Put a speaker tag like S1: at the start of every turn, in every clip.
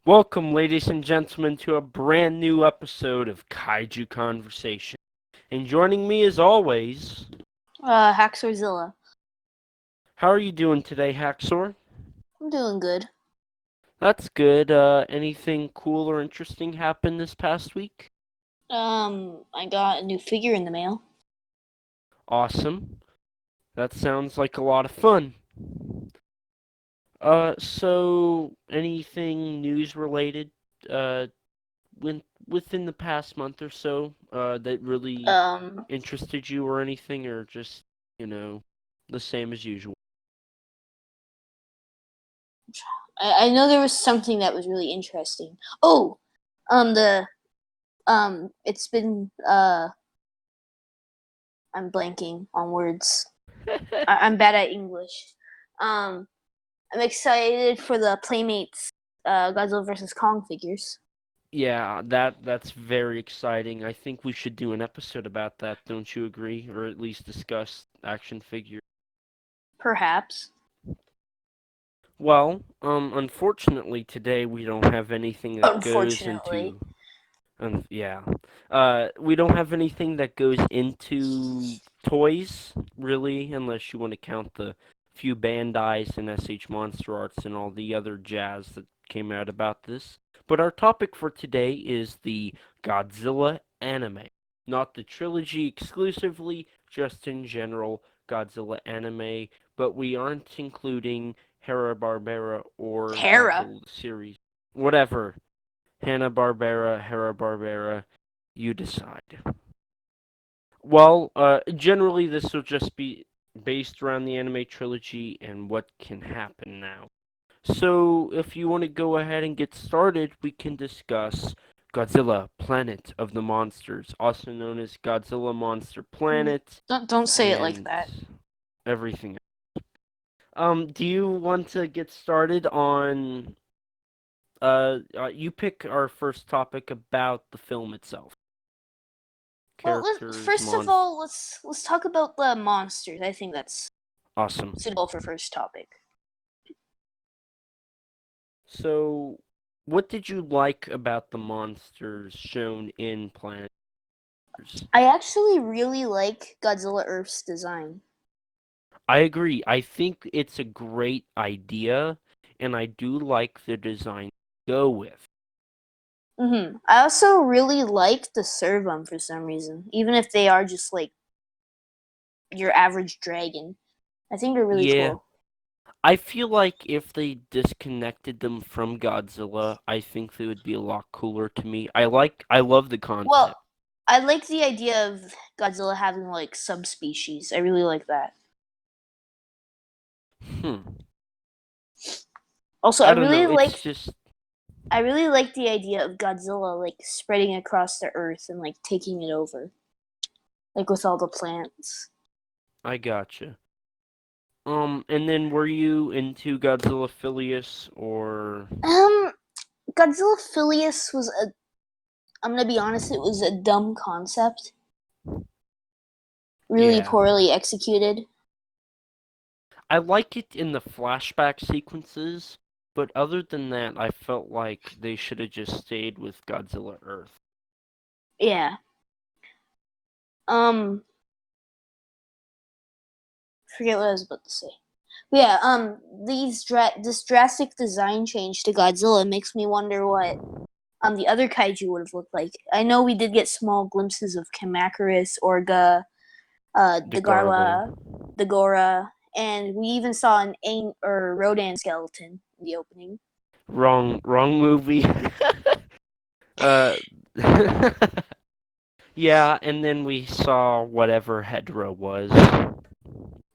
S1: Welcome, ladies and gentlemen, to a brand new episode of Kaiju Conversation. And joining me, as always,
S2: Haxorzilla.
S1: how are you doing today, Haxor?
S2: I'm doing good.
S1: That's good. Anything cool or interesting happened this past week?
S2: I got a new figure in the mail.
S1: Awesome. That sounds like a lot of fun. So anything news related, uh, within the past month or so, that really
S2: Um,
S1: interested you or anything, or just, the same as usual?
S2: I know there was something that was really interesting. Oh, it's been, I'm blanking on words. I'm bad at English. Um, I'm excited for the Playmates, Godzilla vs. Kong figures.
S1: Yeah, that's very exciting. I think we should do an episode about that, don't you agree? Or at least discuss action figures.
S2: Perhaps.
S1: Well, unfortunately today we don't have anything that goes
S2: Unfortunately.
S1: into yeah. We don't have anything that goes into toys, really, unless you want to count the few Bandais and SH Monster Arts and all the other jazz that came out about this. But our topic for today is the Godzilla anime. Not the trilogy exclusively, just in general Godzilla anime, but we aren't including Hanna-Barbera or
S2: Hera.
S1: Godzilla series. Whatever. Hanna-Barbera, Hanna-Barbera, you decide. Well, generally this will just be based around the anime trilogy and what can happen now. So, if you want to go ahead and get started, we can discuss Godzilla, Planet of the Monsters, also known as Godzilla Monster Planet,
S2: Don't say it like
S1: and
S2: that.
S1: everything. Do you want to get started on you pick our first topic about the film itself.
S2: Well,
S1: Characters,
S2: first of all, let's talk about the monsters. I think that's
S1: awesome.
S2: suitable for first topic.
S1: So, what did you like about the monsters shown in Planet?
S2: I actually really like Godzilla Earth's design.
S1: I agree. I think it's a great idea, and I do like the design to go with.
S2: I also really like the Servum for some reason, even if they are just like your average dragon. I think they're really
S1: Yeah,
S2: cool.
S1: I feel like if they disconnected them from Godzilla, I think they would be a lot cooler to me. I love the
S2: Well,
S1: concept.
S2: I like the idea of Godzilla having like subspecies. I really like that.
S1: Hmm.
S2: Also,
S1: I don't know. It's just
S2: I really like the idea of Godzilla like spreading across the earth and like taking it over, like with all the plants.
S1: I gotcha. And then were you into Godzilla Filius or
S2: Um, Godzilla Filius was a. I'm gonna be honest. It was a dumb concept, really
S1: yeah.
S2: poorly executed.
S1: I like it in the flashback sequences, but other than that, I felt like they should have just stayed with Godzilla Earth.
S2: Yeah. Um, forget what I was about to say. Yeah. This drastic design change to Godzilla makes me wonder what the other kaiju would have looked like. I know we did get small glimpses of Kamacuras, Orga,
S1: Degarla.
S2: the Gora, and we even saw an or Rodan skeleton in the opening.
S1: Wrong movie. uh Yeah, and then we saw whatever Hedra was.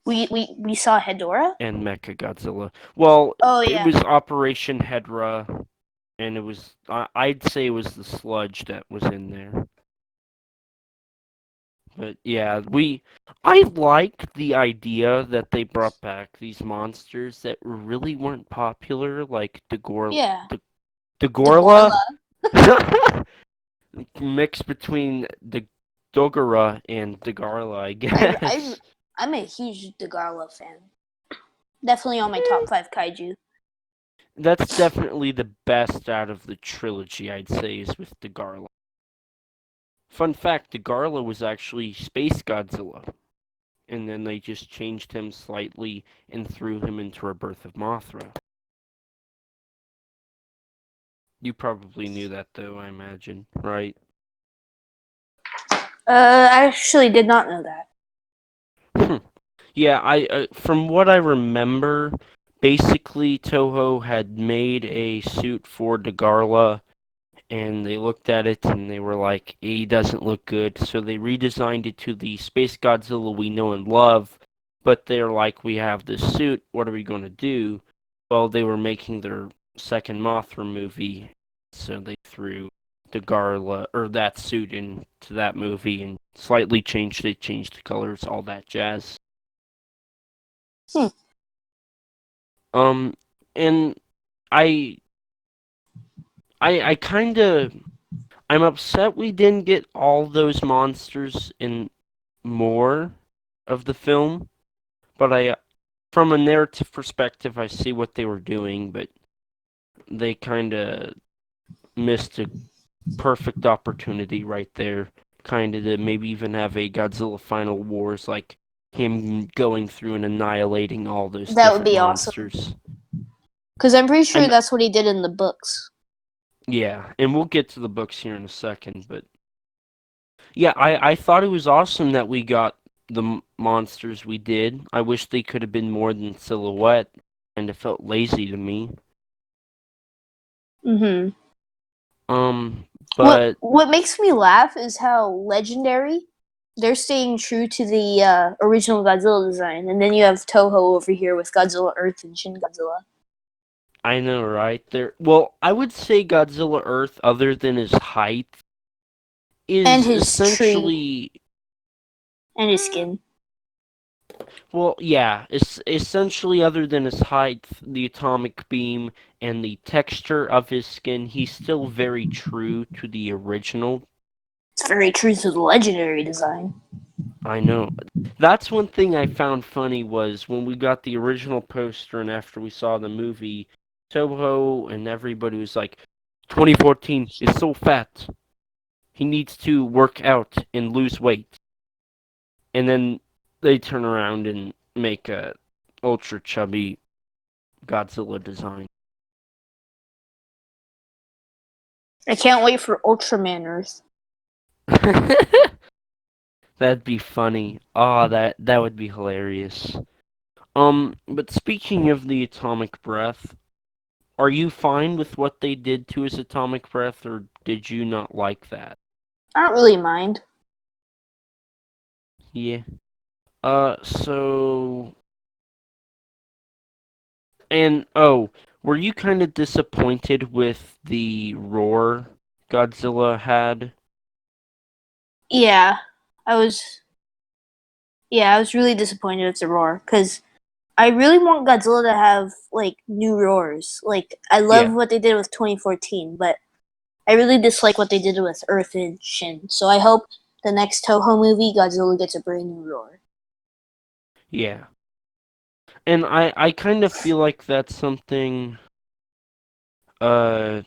S2: We saw Hedora.
S1: And Mechagodzilla. Well,
S2: Oh
S1: it
S2: yeah.
S1: was Operation Hedra, and it was I'd say it was the sludge that was in there. But yeah, I like the idea that they brought back these monsters that really weren't popular, like
S2: Yeah.
S1: the
S2: The
S1: Gorla,
S2: Gorla.
S1: mixed between the Dogora and Degarla, I
S2: I I
S1: guess.
S2: I'm a huge Degarla fan. Definitely on my top 5 kaiju.
S1: That's definitely the best out of the trilogy, I'd say, is with Degarla. Fun fact, Degarla was actually Space Godzilla, and then they just changed him slightly and threw him into Rebirth of Mothra. You probably knew that, though, I imagine, right?
S2: I actually did not know that.
S1: Yeah, I from what I remember, basically Toho had made a suit for Degarla, and they looked at it and they were like, he doesn't look good. So they redesigned it to the Space Godzilla we know and love. But they're like, we have this suit, what are we going to do? Well, they were making their second Mothra movie, so they threw Degarla, or that suit, into that movie and slightly changed it, changed the colors, all that jazz.
S2: Hmm.
S1: Um, and I, I kind of I'm upset we didn't get all those monsters in more of the film, but from a narrative perspective, I see what they were doing, but they kind of missed a perfect opportunity right there, kind of to maybe even have a Godzilla Final Wars, like him going through and annihilating all those
S2: That would
S1: different
S2: be awesome.
S1: monsters.
S2: Because I'm pretty sure
S1: And
S2: that's what he did in the books.
S1: yeah, and we'll get to the books here in a second, but yeah, I thought it was awesome that we got the monsters we did. I wish they could have been more than silhouette, and it felt lazy to me.
S2: Mm-hmm.
S1: Um,
S2: What
S1: but
S2: What makes me laugh is how legendary they're staying true to the original Godzilla design, and then you have Toho over here with Godzilla Earth and Shin Godzilla
S1: I know, right? Well, I would say Godzilla Earth, other than his height,
S2: and
S1: is
S2: his tree
S1: essentially,
S2: and his skin.
S1: well, yeah, it's essentially other than his height, the atomic beam, and the texture of his skin, he's still very true to the original.
S2: It's very true to the legendary design.
S1: I know. That's one thing I found funny was when we got the original poster and after we saw the movie, Toho and everybody was like, 2014 is so fat. He needs to work out and lose weight. And then they turn around and make a ultra chubby Godzilla design.
S2: I can't wait for Ultraman Earth.
S1: That'd be funny. That would be hilarious. But speaking of the atomic breath, are you fine with what they did to his atomic breath, or did you not like that?
S2: I don't really mind.
S1: Yeah. So, and oh, were you kind of disappointed with the roar Godzilla had?
S2: Yeah, I was. Yeah, I was really disappointed with the roar because I really want Godzilla to have like new roars. Like I love
S1: Yeah,
S2: what they did with 2014, but I really dislike what they did with Earth and Shin. So I hope the next Toho movie, Godzilla gets a brand new roar.
S1: yeah. And I kind of feel like that's something uh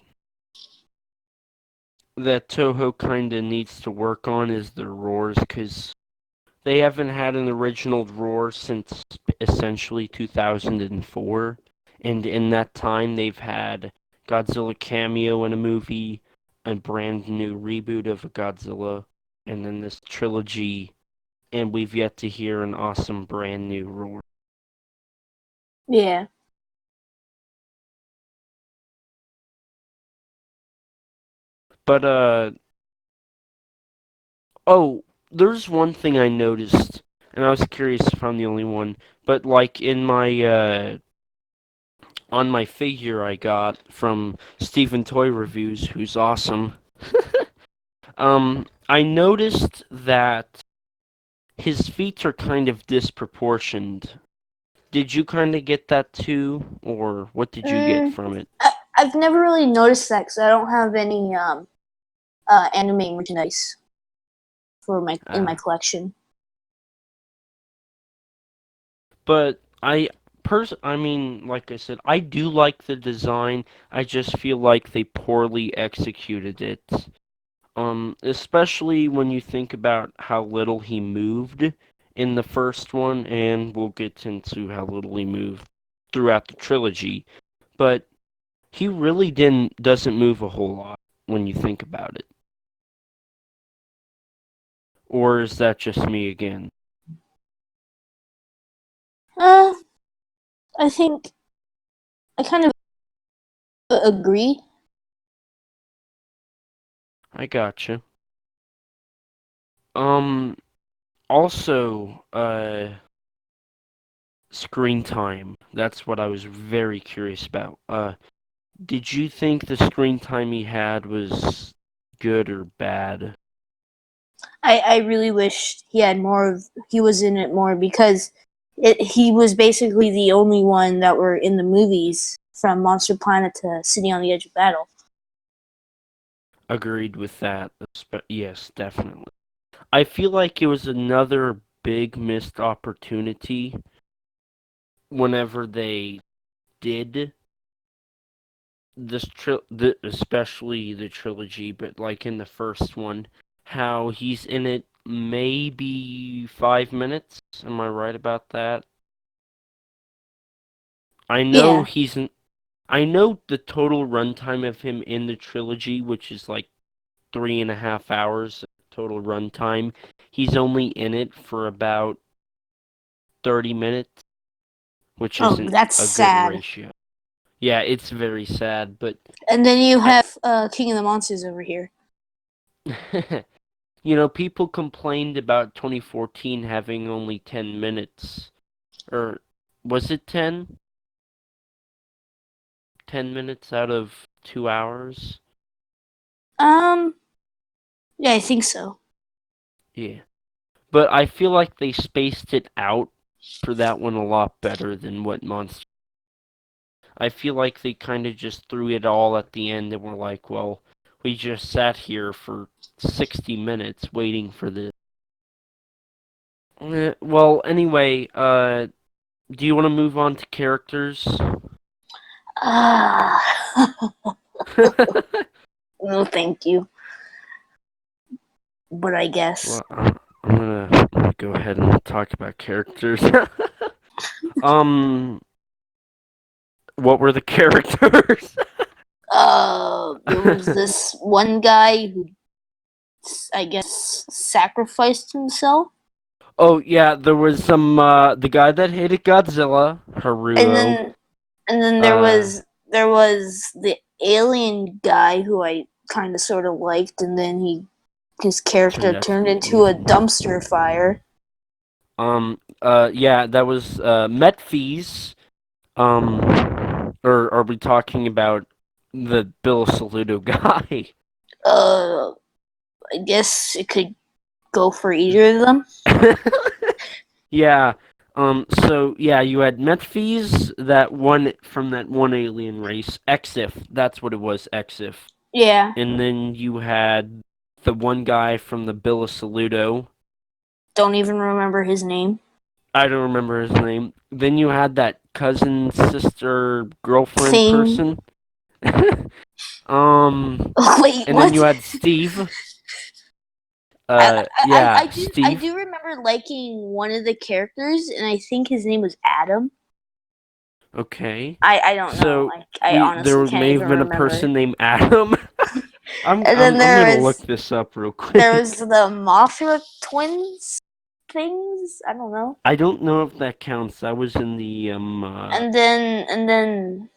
S1: that Toho kind of needs to work on is their roars, because they haven't had an original roar since essentially 2004, and in that time they've had Godzilla cameo in a movie, a brand new reboot of Godzilla, and then this trilogy, and we've yet to hear an awesome brand new roar.
S2: Yeah.
S1: But oh, there's one thing I noticed, and I was curious if I'm the only one, but like in my on my figure I got from Stephen Toy Reviews, who's awesome. I noticed that his feet are kind of disproportioned. Did you kind of get that too, or what did you get
S2: Mm,
S1: from it?
S2: I've never really noticed that because I don't have any anime merchandise for my in my
S1: Ah,
S2: collection.
S1: but I mean, like I said, I do like the design. I just feel like they poorly executed it. Especially when you think about how little he moved in the first one, and we'll get into how little he moved throughout the trilogy. But he really doesn't move a whole lot when you think about it. Or is that just me again?
S2: Uh, I think I kind of agree.
S1: I gotcha. Um, also, screen time. That's what I was very curious about. Did you think the screen time he had was good or bad?
S2: I really wish he had more of he was in it more because he was basically the only one that were in the movies from Monster Planet to City on the Edge of Battle.
S1: Agreed with that. Yes, definitely. I feel like it was another big missed opportunity whenever they did especially the trilogy, but like in the first one, how he's in it maybe 5 minutes. Am I right about that? I know
S2: Yeah.
S1: he's in, I know the total runtime of him in the trilogy, which is like 3.5 hours total runtime. He's only in it for about 30 minutes, which
S2: Oh,
S1: isn't
S2: that's
S1: a good
S2: sad.
S1: ratio. Yeah, it's very sad, but
S2: And then you
S1: I
S2: have King of the Monsters over here.
S1: People complained about 2014 having only 10 minutes. Or was it 10? 10 minutes out of 2 hours?
S2: Um, yeah, I think so.
S1: Yeah. But I feel like they spaced it out for that one a lot better than what Monster. I feel like they kind of just threw it all at the end and were like, well, we just sat here for 60 minutes waiting for this. Well, anyway, do you want to move on to characters?
S2: Ah, no, thank you. But I guess.
S1: Well, I'm gonna go ahead and talk about characters. um, what were the characters?
S2: There was this one guy who, I guess, sacrificed himself.
S1: Oh yeah, there was the guy that hated Godzilla,
S2: And
S1: Haruo.
S2: then and then
S1: Uh,
S2: there was the alien guy who I kind of sort of liked, and then his character
S1: Turned out to
S2: turned
S1: be
S2: into a
S1: evil.
S2: dumpster fire.
S1: Yeah, that was Metfees. Or are we talking about the Bill Saludo guy?
S2: Uh, I guess it could go for either of them.
S1: Yeah. So yeah, you had Metfees, that one from that one alien race, Exif. That's what it was, Exif.
S2: Yeah,
S1: And then you had the one guy from the Bill of Saludo.
S2: don't even remember his name.
S1: I don't remember his name. Then you had that cousin, sister, girlfriend
S2: Thing.
S1: person. um,
S2: Wait,
S1: and then
S2: what?
S1: you had Steve.
S2: I
S1: Yeah,
S2: do
S1: Steve.
S2: remember liking one of the characters, and I think his name was Adam.
S1: Okay.
S2: I don't know.
S1: So
S2: I honestly
S1: there
S2: can't
S1: may have
S2: even
S1: been a
S2: remember.
S1: person named Adam. I'm
S2: And then
S1: I'm I'm gonna look this up real
S2: there was
S1: quick.
S2: the Mothra twins things. I don't know.
S1: I don't know if that counts. I was in the
S2: And then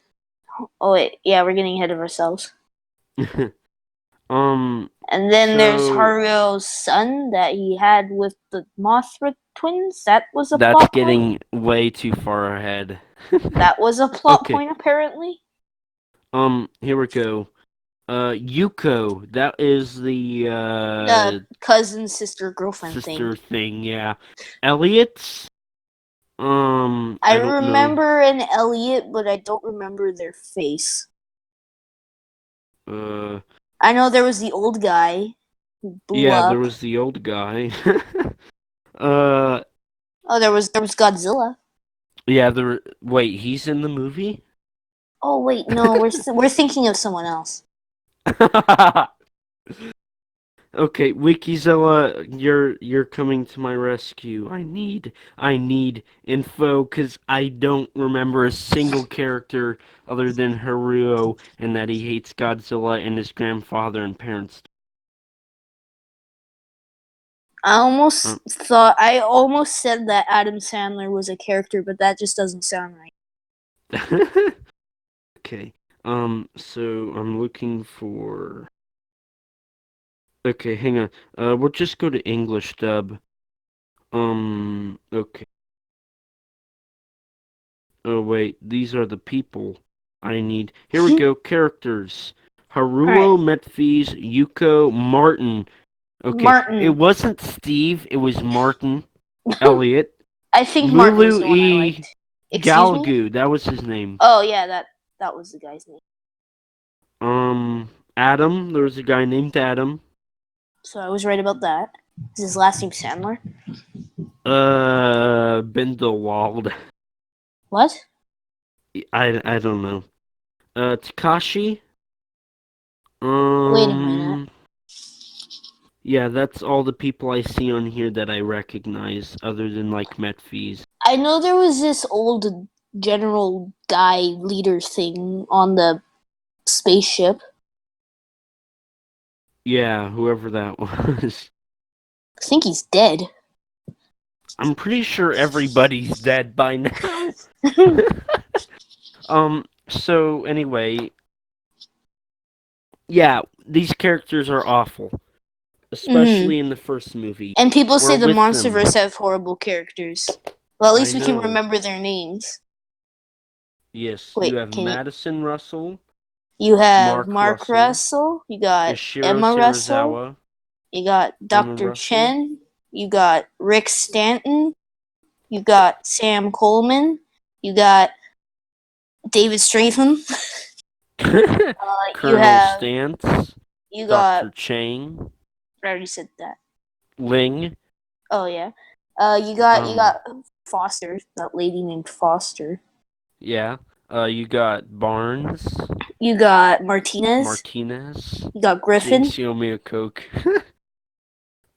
S2: oh wait, yeah, we're getting ahead of ourselves.
S1: um
S2: And then there's
S1: so
S2: Haruo's son that he had with the Mothra twins. That was a
S1: that's
S2: plot point.
S1: getting way too far ahead.
S2: That was a plot
S1: Okay.
S2: point apparently.
S1: Here we go. Yuko, that is the
S2: The cousin, sister, girlfriend thing.
S1: sister thing, yeah. Elliot,
S2: I
S1: I don't know.
S2: remember an Elliot, but I don't remember their face.
S1: Uh,
S2: I know there was the old guy who blew
S1: yeah, there
S2: up.
S1: was the old guy. uh,
S2: Oh, there was Godzilla.
S1: Yeah, wait, he's in the movie?
S2: Oh wait, no, we're thinking of someone else.
S1: Okay, Wikizilla, you're coming to my rescue. I need info because I don't remember a single character other than Haruo and that he hates Godzilla and his grandfather and parents. Um,
S2: I almost said that Adam Sandler was a character, but that just doesn't sound right.
S1: okay. So I'm looking for. Okay, hang on. We'll just go to English dub. Okay. Oh wait, these are the people I need. Here we go. Characters:
S2: All right,
S1: Haruo, Metphis, Yuko, Martin. Okay, it
S2: Martin.
S1: wasn't Steve. It was Martin Elliot.
S2: I think Martin was
S1: Mulu
S2: the one I
S1: E.
S2: liked. Excuse me?
S1: Galgu. That was his name.
S2: Oh yeah, that was the guy's name.
S1: Adam. There was a guy named Adam.
S2: So I was right about that. Is his last name Sandler?
S1: Bindelwald.
S2: What?
S1: I don't know. Takashi.
S2: Wait a minute.
S1: Yeah, that's all the people I see on here that I recognize, other than like Metphis.
S2: I know there was this old general guy leader thing on the spaceship.
S1: Yeah, whoever that was.
S2: I think he's dead.
S1: I'm pretty sure everybody's dead by now. So anyway, yeah, these characters are awful, especially in the first movie.
S2: And people say
S1: We're
S2: the
S1: with them.
S2: MonsterVerse have horrible characters. Well, at least
S1: I
S2: we can
S1: know.
S2: remember their names.
S1: Yes,
S2: Wait,
S1: you have
S2: can you?
S1: Madison Russell,
S2: You have
S1: Mark
S2: Mark
S1: Russell,
S2: Russell. You got
S1: Ishiro
S2: Emma Russell.
S1: Serizawa,
S2: You got
S1: Emma
S2: Dr.
S1: Russell.
S2: Chen. You got Rick Stanton. You got Sam Coleman. You got David Stratham. You
S1: Colonel
S2: have
S1: Stantz,
S2: you got.
S1: Dr. Chang,
S2: I already said that.
S1: Ling.
S2: Oh yeah. You
S1: Um,
S2: got Foster. That lady named Foster.
S1: yeah. You got Barnes,
S2: You got Martinez.
S1: Martinez,
S2: You got
S1: seeing
S2: Griffin.
S1: Xiaomi a Coke.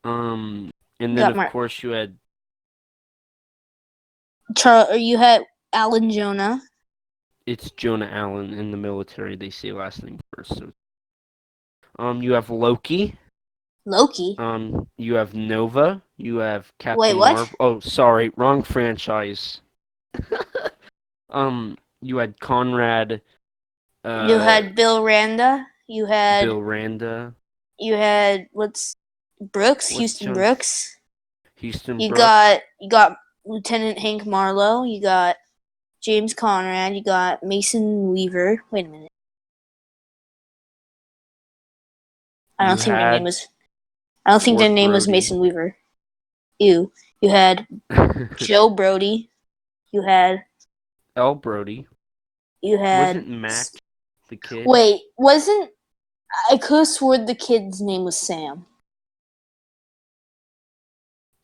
S1: And
S2: You
S1: then
S2: got
S1: of course you had
S2: You had Alan Jonah.
S1: it's Jonah Allen in the military. They say last name first. So. You have Loki.
S2: Loki.
S1: You have Nova. You have
S2: Wait,
S1: Captain
S2: what?
S1: Marvel. Oh, sorry, wrong franchise. You had Conrad.
S2: You had Bill Randa.
S1: Bill Randa.
S2: You had Brooks,
S1: What's
S2: Houston
S1: John's
S2: Brooks.
S1: Houston Brooks?
S2: You got Lieutenant Hank Marlowe. You got James Conrad. You got Mason Weaver. Wait a minute. I
S1: You
S2: don't think their name
S1: had
S2: was. I don't think their
S1: Fort
S2: name was
S1: Brody.
S2: Mason Weaver. You had Joe Brody. You had.
S1: L. Brody.
S2: You had.
S1: Wasn't Mac the kid?
S2: Wait, wasn't. I could have sworn the kid's name was Sam.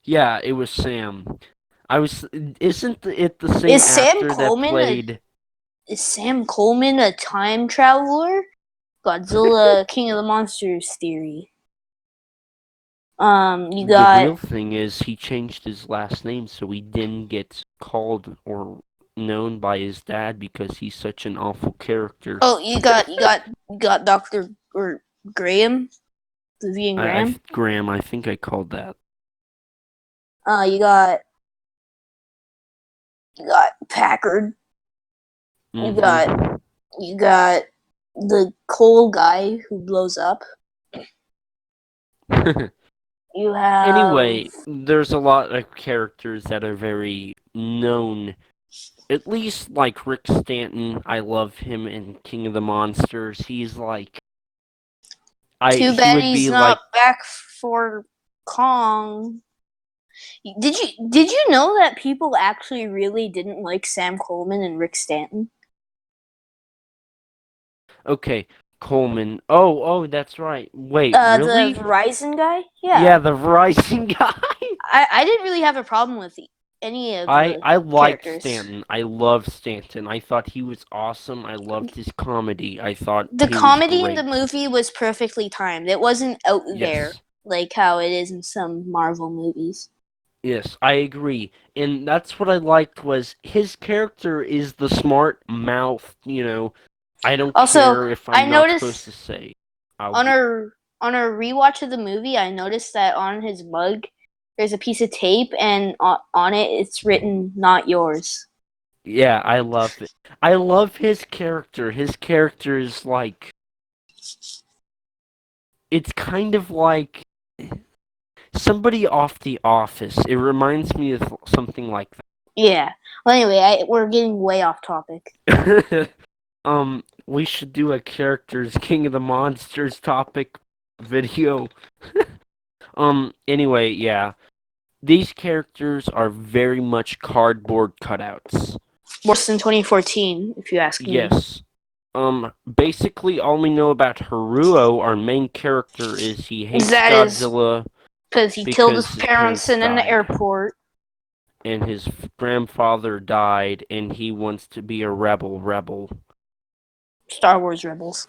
S1: Yeah, it was Sam. Isn't it the same
S2: Is Sam
S1: actor that
S2: Coleman
S1: played?
S2: Is Sam Coleman a time traveler? Godzilla King of the Monsters theory. You
S1: The
S2: got.
S1: real thing is he changed his last name so he didn't get called or known by his dad because he's such an awful character.
S2: Oh, you got Doctor or Graham, Vivian Graham.
S1: Graham, I think I called that.
S2: You got Packard.
S1: Mm-hmm.
S2: You got the coal guy who blows up. You have.
S1: Anyway, there's a lot of characters that are very known. At least like Rick Stanton, I love him in King of the Monsters. He's like
S2: Too
S1: he
S2: bad
S1: would
S2: he's
S1: be
S2: not
S1: like
S2: back for Kong. Did you know that people actually really didn't like Sam Coleman and Rick Stanton?
S1: okay, Coleman. Oh, that's right. Wait,
S2: The
S1: really?
S2: Verizon guy?
S1: Yeah,
S2: Yeah.
S1: the Verizon guy.
S2: I didn't really have a problem with any of
S1: I
S2: the
S1: I liked
S2: characters.
S1: Stanton. I loved Stanton. I thought he was awesome. I loved his comedy. I thought
S2: The
S1: he was
S2: comedy in the
S1: great.
S2: movie was perfectly timed. It wasn't out there
S1: Yes.
S2: like how it is in some Marvel movies.
S1: Yes, I agree. And that's what I liked was his character is the smart mouth, I don't
S2: Also,
S1: care if
S2: I
S1: I'm not supposed
S2: noticed
S1: to say. I'll
S2: on
S1: do.
S2: a rewatch of the movie, I noticed that on his mug there's a piece of tape, and on it it's written "Not yours."
S1: Yeah, I love it. I love his character. His character is like it's kind of like somebody off The Office. It reminds me of something like
S2: Yeah. Well, anyway, we're getting way off topic.
S1: that. We should do a characters King of the Monsters topic video. Anyway, yeah. These characters are very much cardboard cutouts.
S2: Worse than 2014, if you ask me.
S1: Yes. Basically all we know about Haruo, our main character, is he hates
S2: That is
S1: Godzilla
S2: because he killed
S1: because
S2: his
S1: his
S2: parents
S1: parents
S2: in an
S1: died.
S2: airport.
S1: And his grandfather died, and he wants to be a rebel.
S2: Star Wars Rebels.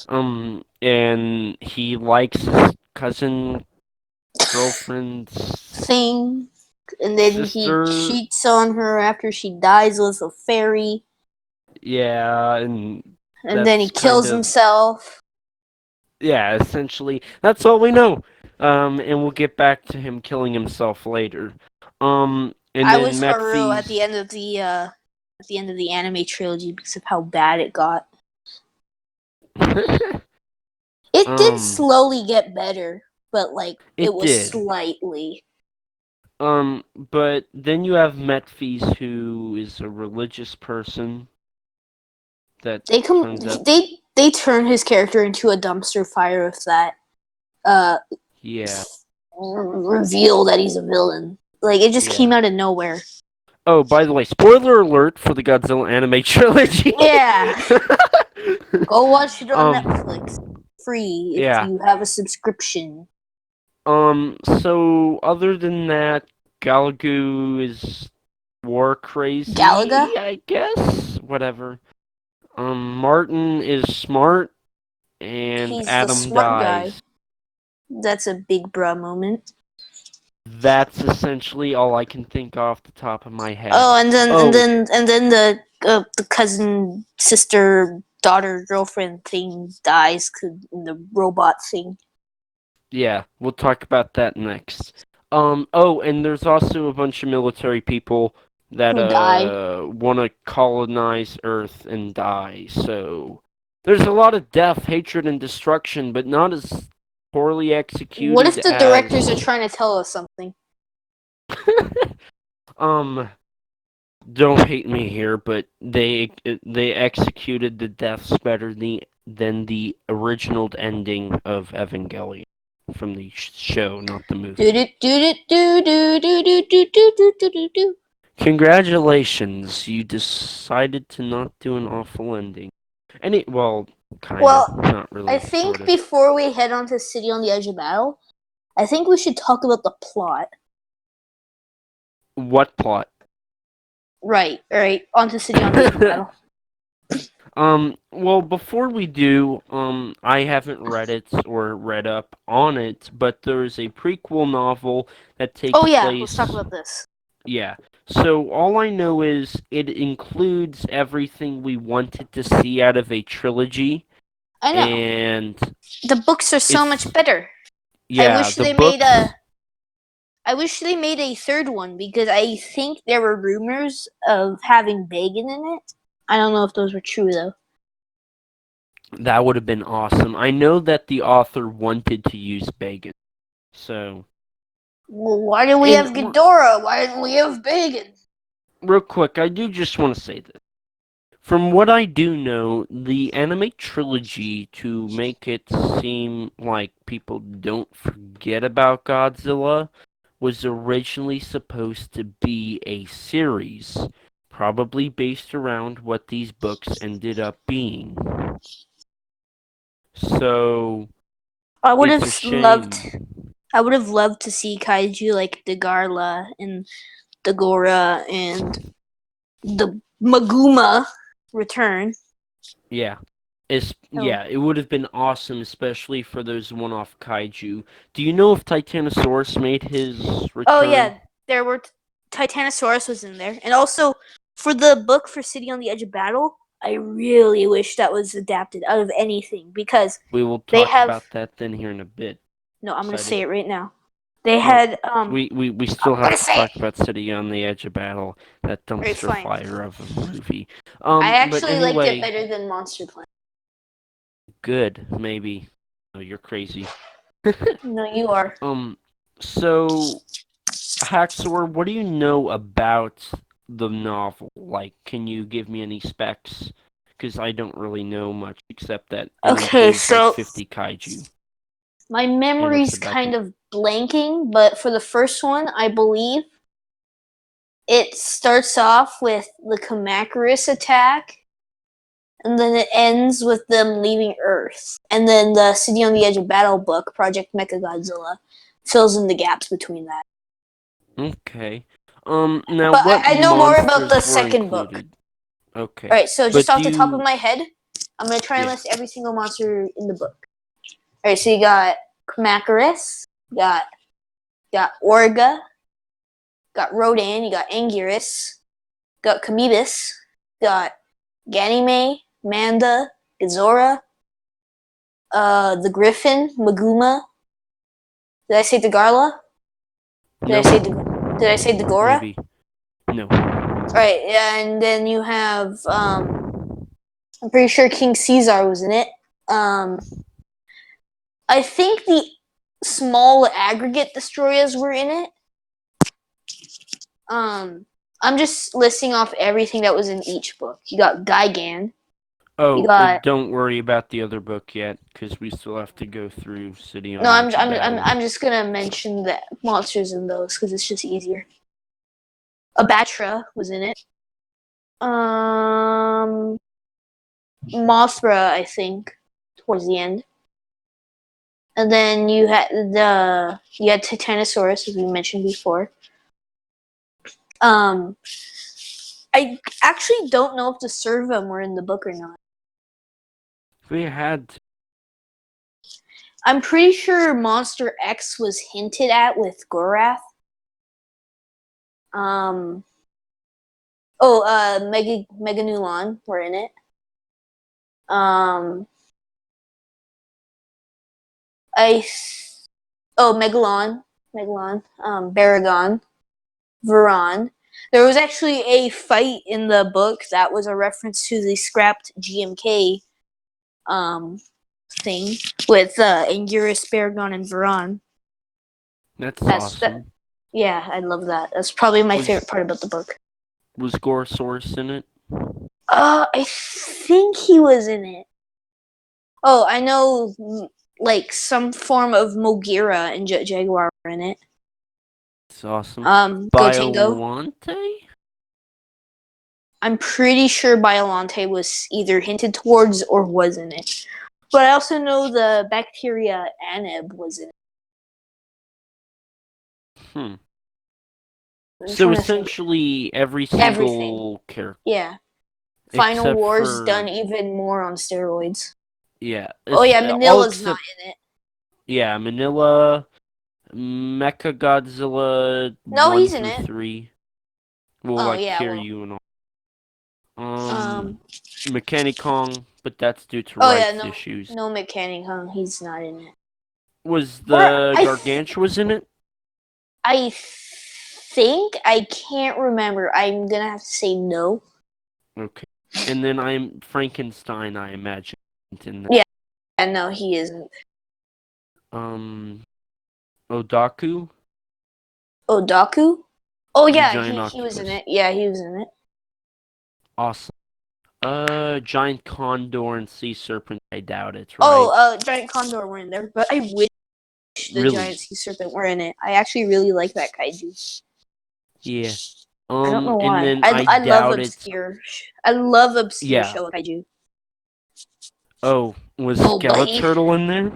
S1: And he likes his cousin girlfriend's
S2: Thing. And then he
S1: sister.
S2: cheats on her after she dies with a fairy.
S1: Yeah, and
S2: And then he
S1: that's kind
S2: kills
S1: of
S2: himself.
S1: yeah, essentially that's all we know. And we'll get back to him killing himself later. And
S2: I
S1: then
S2: was Haru at the
S1: Metphies.
S2: end of the anime trilogy because of how bad it got. It did slowly get better, but like it
S1: It
S2: was
S1: did.
S2: slightly.
S1: But then you have Metphies, who is a religious person that
S2: They come
S1: turns out,
S2: they turn his character into a dumpster fire with that uh
S1: yeah,
S2: reveal that he's a villain. Like it just came
S1: yeah.
S2: out of nowhere.
S1: Oh, by the way, spoiler alert for the Godzilla anime trilogy.
S2: Yeah. Go watch it on Netflix.
S1: um,
S2: Free if
S1: yeah.
S2: you have a subscription.
S1: So other than that, Galagu is war
S2: Galaga?
S1: crazy, I guess. Whatever. Martin is smart, and
S2: He's the
S1: Adam
S2: smart guy.
S1: dies.
S2: That's a big bruh moment.
S1: That's essentially all I can think off the top of my head.
S2: Oh, and then
S1: Oh,
S2: the cousin, sister, daughter, girlfriend thing dies in the robot thing.
S1: yeah, we'll talk about that next. Oh, and there's also a bunch of military people that
S2: Who died?
S1: want to colonize Earth and die. So there's a lot of death, hatred, and destruction, but not as poorly
S2: What if
S1: executed
S2: the directors are
S1: as
S2: trying to tell us something?
S1: um. Don't hate me here, but they executed the deaths better than the original ending of Evangelion from the show, not the movie.
S2: Do do do do do do do do do do do do do.
S1: Congratulations, you decided to not do an awful ending. Well, kinda,
S2: Well,
S1: not
S2: I
S1: really,
S2: think
S1: sorta.
S2: before we head on to City on the Edge of Battle, I think we should talk about the plot.
S1: What plot?
S2: Right, onto City on the Edge of Battle.
S1: Well, before we do, I haven't read it or read up on it, but there is a prequel novel that takes
S2: Oh yeah, let's
S1: place.
S2: talk about this.
S1: Yeah. So all I know is it includes everything we wanted to see out of a trilogy,
S2: I know.
S1: and
S2: The books are so much better.
S1: yeah,
S2: I wish
S1: the
S2: they
S1: books.
S2: made a third one because I think there were rumors of having bacon in it. I don't know if those were true though.
S1: That would have been awesome. I know that the author wanted to use bacon, so.
S2: Well, why do we
S1: And
S2: have Ghidorah? Why didn't we have bacon?
S1: real quick, I do just want to say this. From what I do know, the anime trilogy, to make it seem like people don't forget about Godzilla, was originally supposed to be a series, probably based around what these books ended up being. So,
S2: I would
S1: it's a
S2: have loved
S1: shame.
S2: I would have loved to see kaiju like Degarla and Dagora and the Maguma return.
S1: Yeah.
S2: Oh,
S1: It would have been awesome, especially for those one-off kaiju. Do you know if Titanosaurus made his
S2: oh
S1: return?
S2: yeah, there were Titanosaurus was in there, and also for the book for City on the Edge of Battle, I really wish that was adapted out of anything because
S1: We will
S2: they
S1: talk
S2: have.
S1: about that then here in a bit.
S2: No, I'm gonna
S1: Excited.
S2: say it right now. They
S1: No,
S2: had
S1: we still
S2: I'm
S1: have
S2: gonna
S1: to
S2: say it.
S1: talk about City on the Edge of Battle, that
S2: Alright,
S1: dumpster
S2: fine.
S1: fire of a movie.
S2: I
S1: But
S2: actually liked it
S1: anyway,
S2: better than Monster Planet.
S1: good, maybe. Oh, you're crazy.
S2: No, you are.
S1: So Haxor, what do you know about the novel? Like, can you give me any specs? Because I don't really know much except that it
S2: Okay,
S1: includes like
S2: so
S1: 50 kaiju,
S2: my
S1: and it's
S2: memory's
S1: about
S2: kind
S1: the.
S2: of blanking, but for the first one, I believe it starts off with the Kamacuras attack, and then it ends with them leaving Earth. And then the City on the Edge of Battle book, Project Godzilla, fills in the gaps between that.
S1: Okay. Now
S2: But
S1: what
S2: I know more about the
S1: monsters were
S2: second book.
S1: included? Okay,
S2: Alright, so just
S1: but do
S2: off the top of
S1: you?
S2: my head, I'm gonna try and
S1: Yeah.
S2: list every single monster in the book. Alright, so you got Kamacuras, you got Orga, got Rodan, you got Anguirus, got Kamibis, got Ganymede, Manda, Gazora, the Griffin, Maguma. Did I say Degarla? Did I
S1: No.
S2: say Did I say Dagora?
S1: Maybe. No.
S2: Right, and then you have I'm pretty sure King Caesar was in it. Um, I think the small aggregate destroyers were in it. Um, I'm just listing off everything that was in each book. You got Gigan. You
S1: Oh,
S2: got
S1: don't worry about the other book yet, because we still have to go through City on
S2: no.
S1: the
S2: I'm
S1: Edge of
S2: I'm I'm,
S1: Battle.
S2: I'm just gonna mention the monsters in those because it's just easier. Abatra was in it. Um, Mothra, I think, towards the end. And then you had Titanosaurus, as we mentioned before. Um, I actually don't know if the Servum were in the book or not.
S1: We had.
S2: I'm pretty sure Monster X was hinted at with Gorath. Um, Meganulon were in it. Um, I Megalon, Baragon, Veron. There was actually a fight in the book that was a reference to the scrapped GMK um, thing with Anguirus, Baragon, and Veron.
S1: That's
S2: That's that.
S1: awesome.
S2: Yeah, I love that. That's probably my favorite
S1: Was
S2: part about the book.
S1: was Gorosaurus in it?
S2: I think he was in it. Oh, I know, like some form of Mogira and Jaguar were in it.
S1: It's awesome.
S2: Gotengo.
S1: Biolante?
S2: I'm pretty sure Biolante was either hinted towards or was in it. But I also know the bacteria Anib was in it.
S1: Hmm.
S2: I'm
S1: So
S2: trying to think.
S1: essentially every
S2: Everything.
S1: single character,
S2: Yeah. Final
S1: except
S2: Wars done
S1: for
S2: even more on steroids.
S1: yeah,
S2: Oh yeah,
S1: all
S2: Manila's not
S1: except
S2: in it.
S1: yeah, Manila, Mecha Godzilla
S2: No,
S1: one
S2: he's in
S1: through
S2: it.
S1: three. Well,
S2: Oh
S1: like
S2: yeah, well.
S1: Kiryu and all.
S2: Um.
S1: Mechanic Kong, but that's due to
S2: Oh yeah,
S1: rights
S2: no,
S1: issues.
S2: no mechanic, huh? He's not in it.
S1: Was
S2: Or
S1: the Gargantua's in it?
S2: I think I can't remember. I'm gonna have to say no.
S1: Okay. And then I'm Frankenstein, I imagine. In that.
S2: Yeah, no, he isn't.
S1: Um, Odaku,
S2: Odaku? Oh
S1: the
S2: yeah,
S1: giant
S2: he was in
S1: octopus.
S2: it. Yeah, he was in it.
S1: Awesome. Giant condor and sea serpent. I doubt it,
S2: Oh,
S1: right?
S2: giant condor were in there, but I wish the giant
S1: Really?
S2: sea serpent were in it. I actually really like that kaiju.
S1: Yeah.
S2: I don't know
S1: And
S2: why.
S1: then I
S2: I love
S1: doubt it.
S2: obscure. I love obscure
S1: Yeah.
S2: show kaiju.
S1: Oh, was
S2: Oh,
S1: Skeleturtle in there?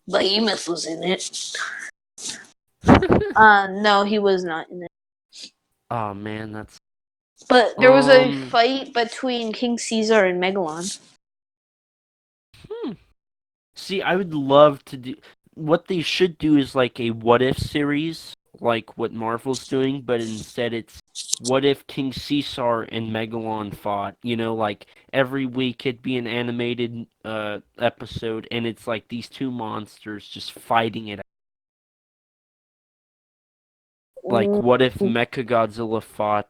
S2: Behemoth was in it. No, he was not in it.
S1: Oh man, that's
S2: But there was a
S1: um.
S2: fight between King Caesar and Megalon.
S1: Hmm. See, I would love to do. What they should do is like a what if series, like what Marvel's doing, but instead it's what if King Caesar and Megalon fought. Like every week it'd be an animated episode, and it's like these two monsters just fighting it. Like,
S2: Ooh.
S1: what if Mechagodzilla fought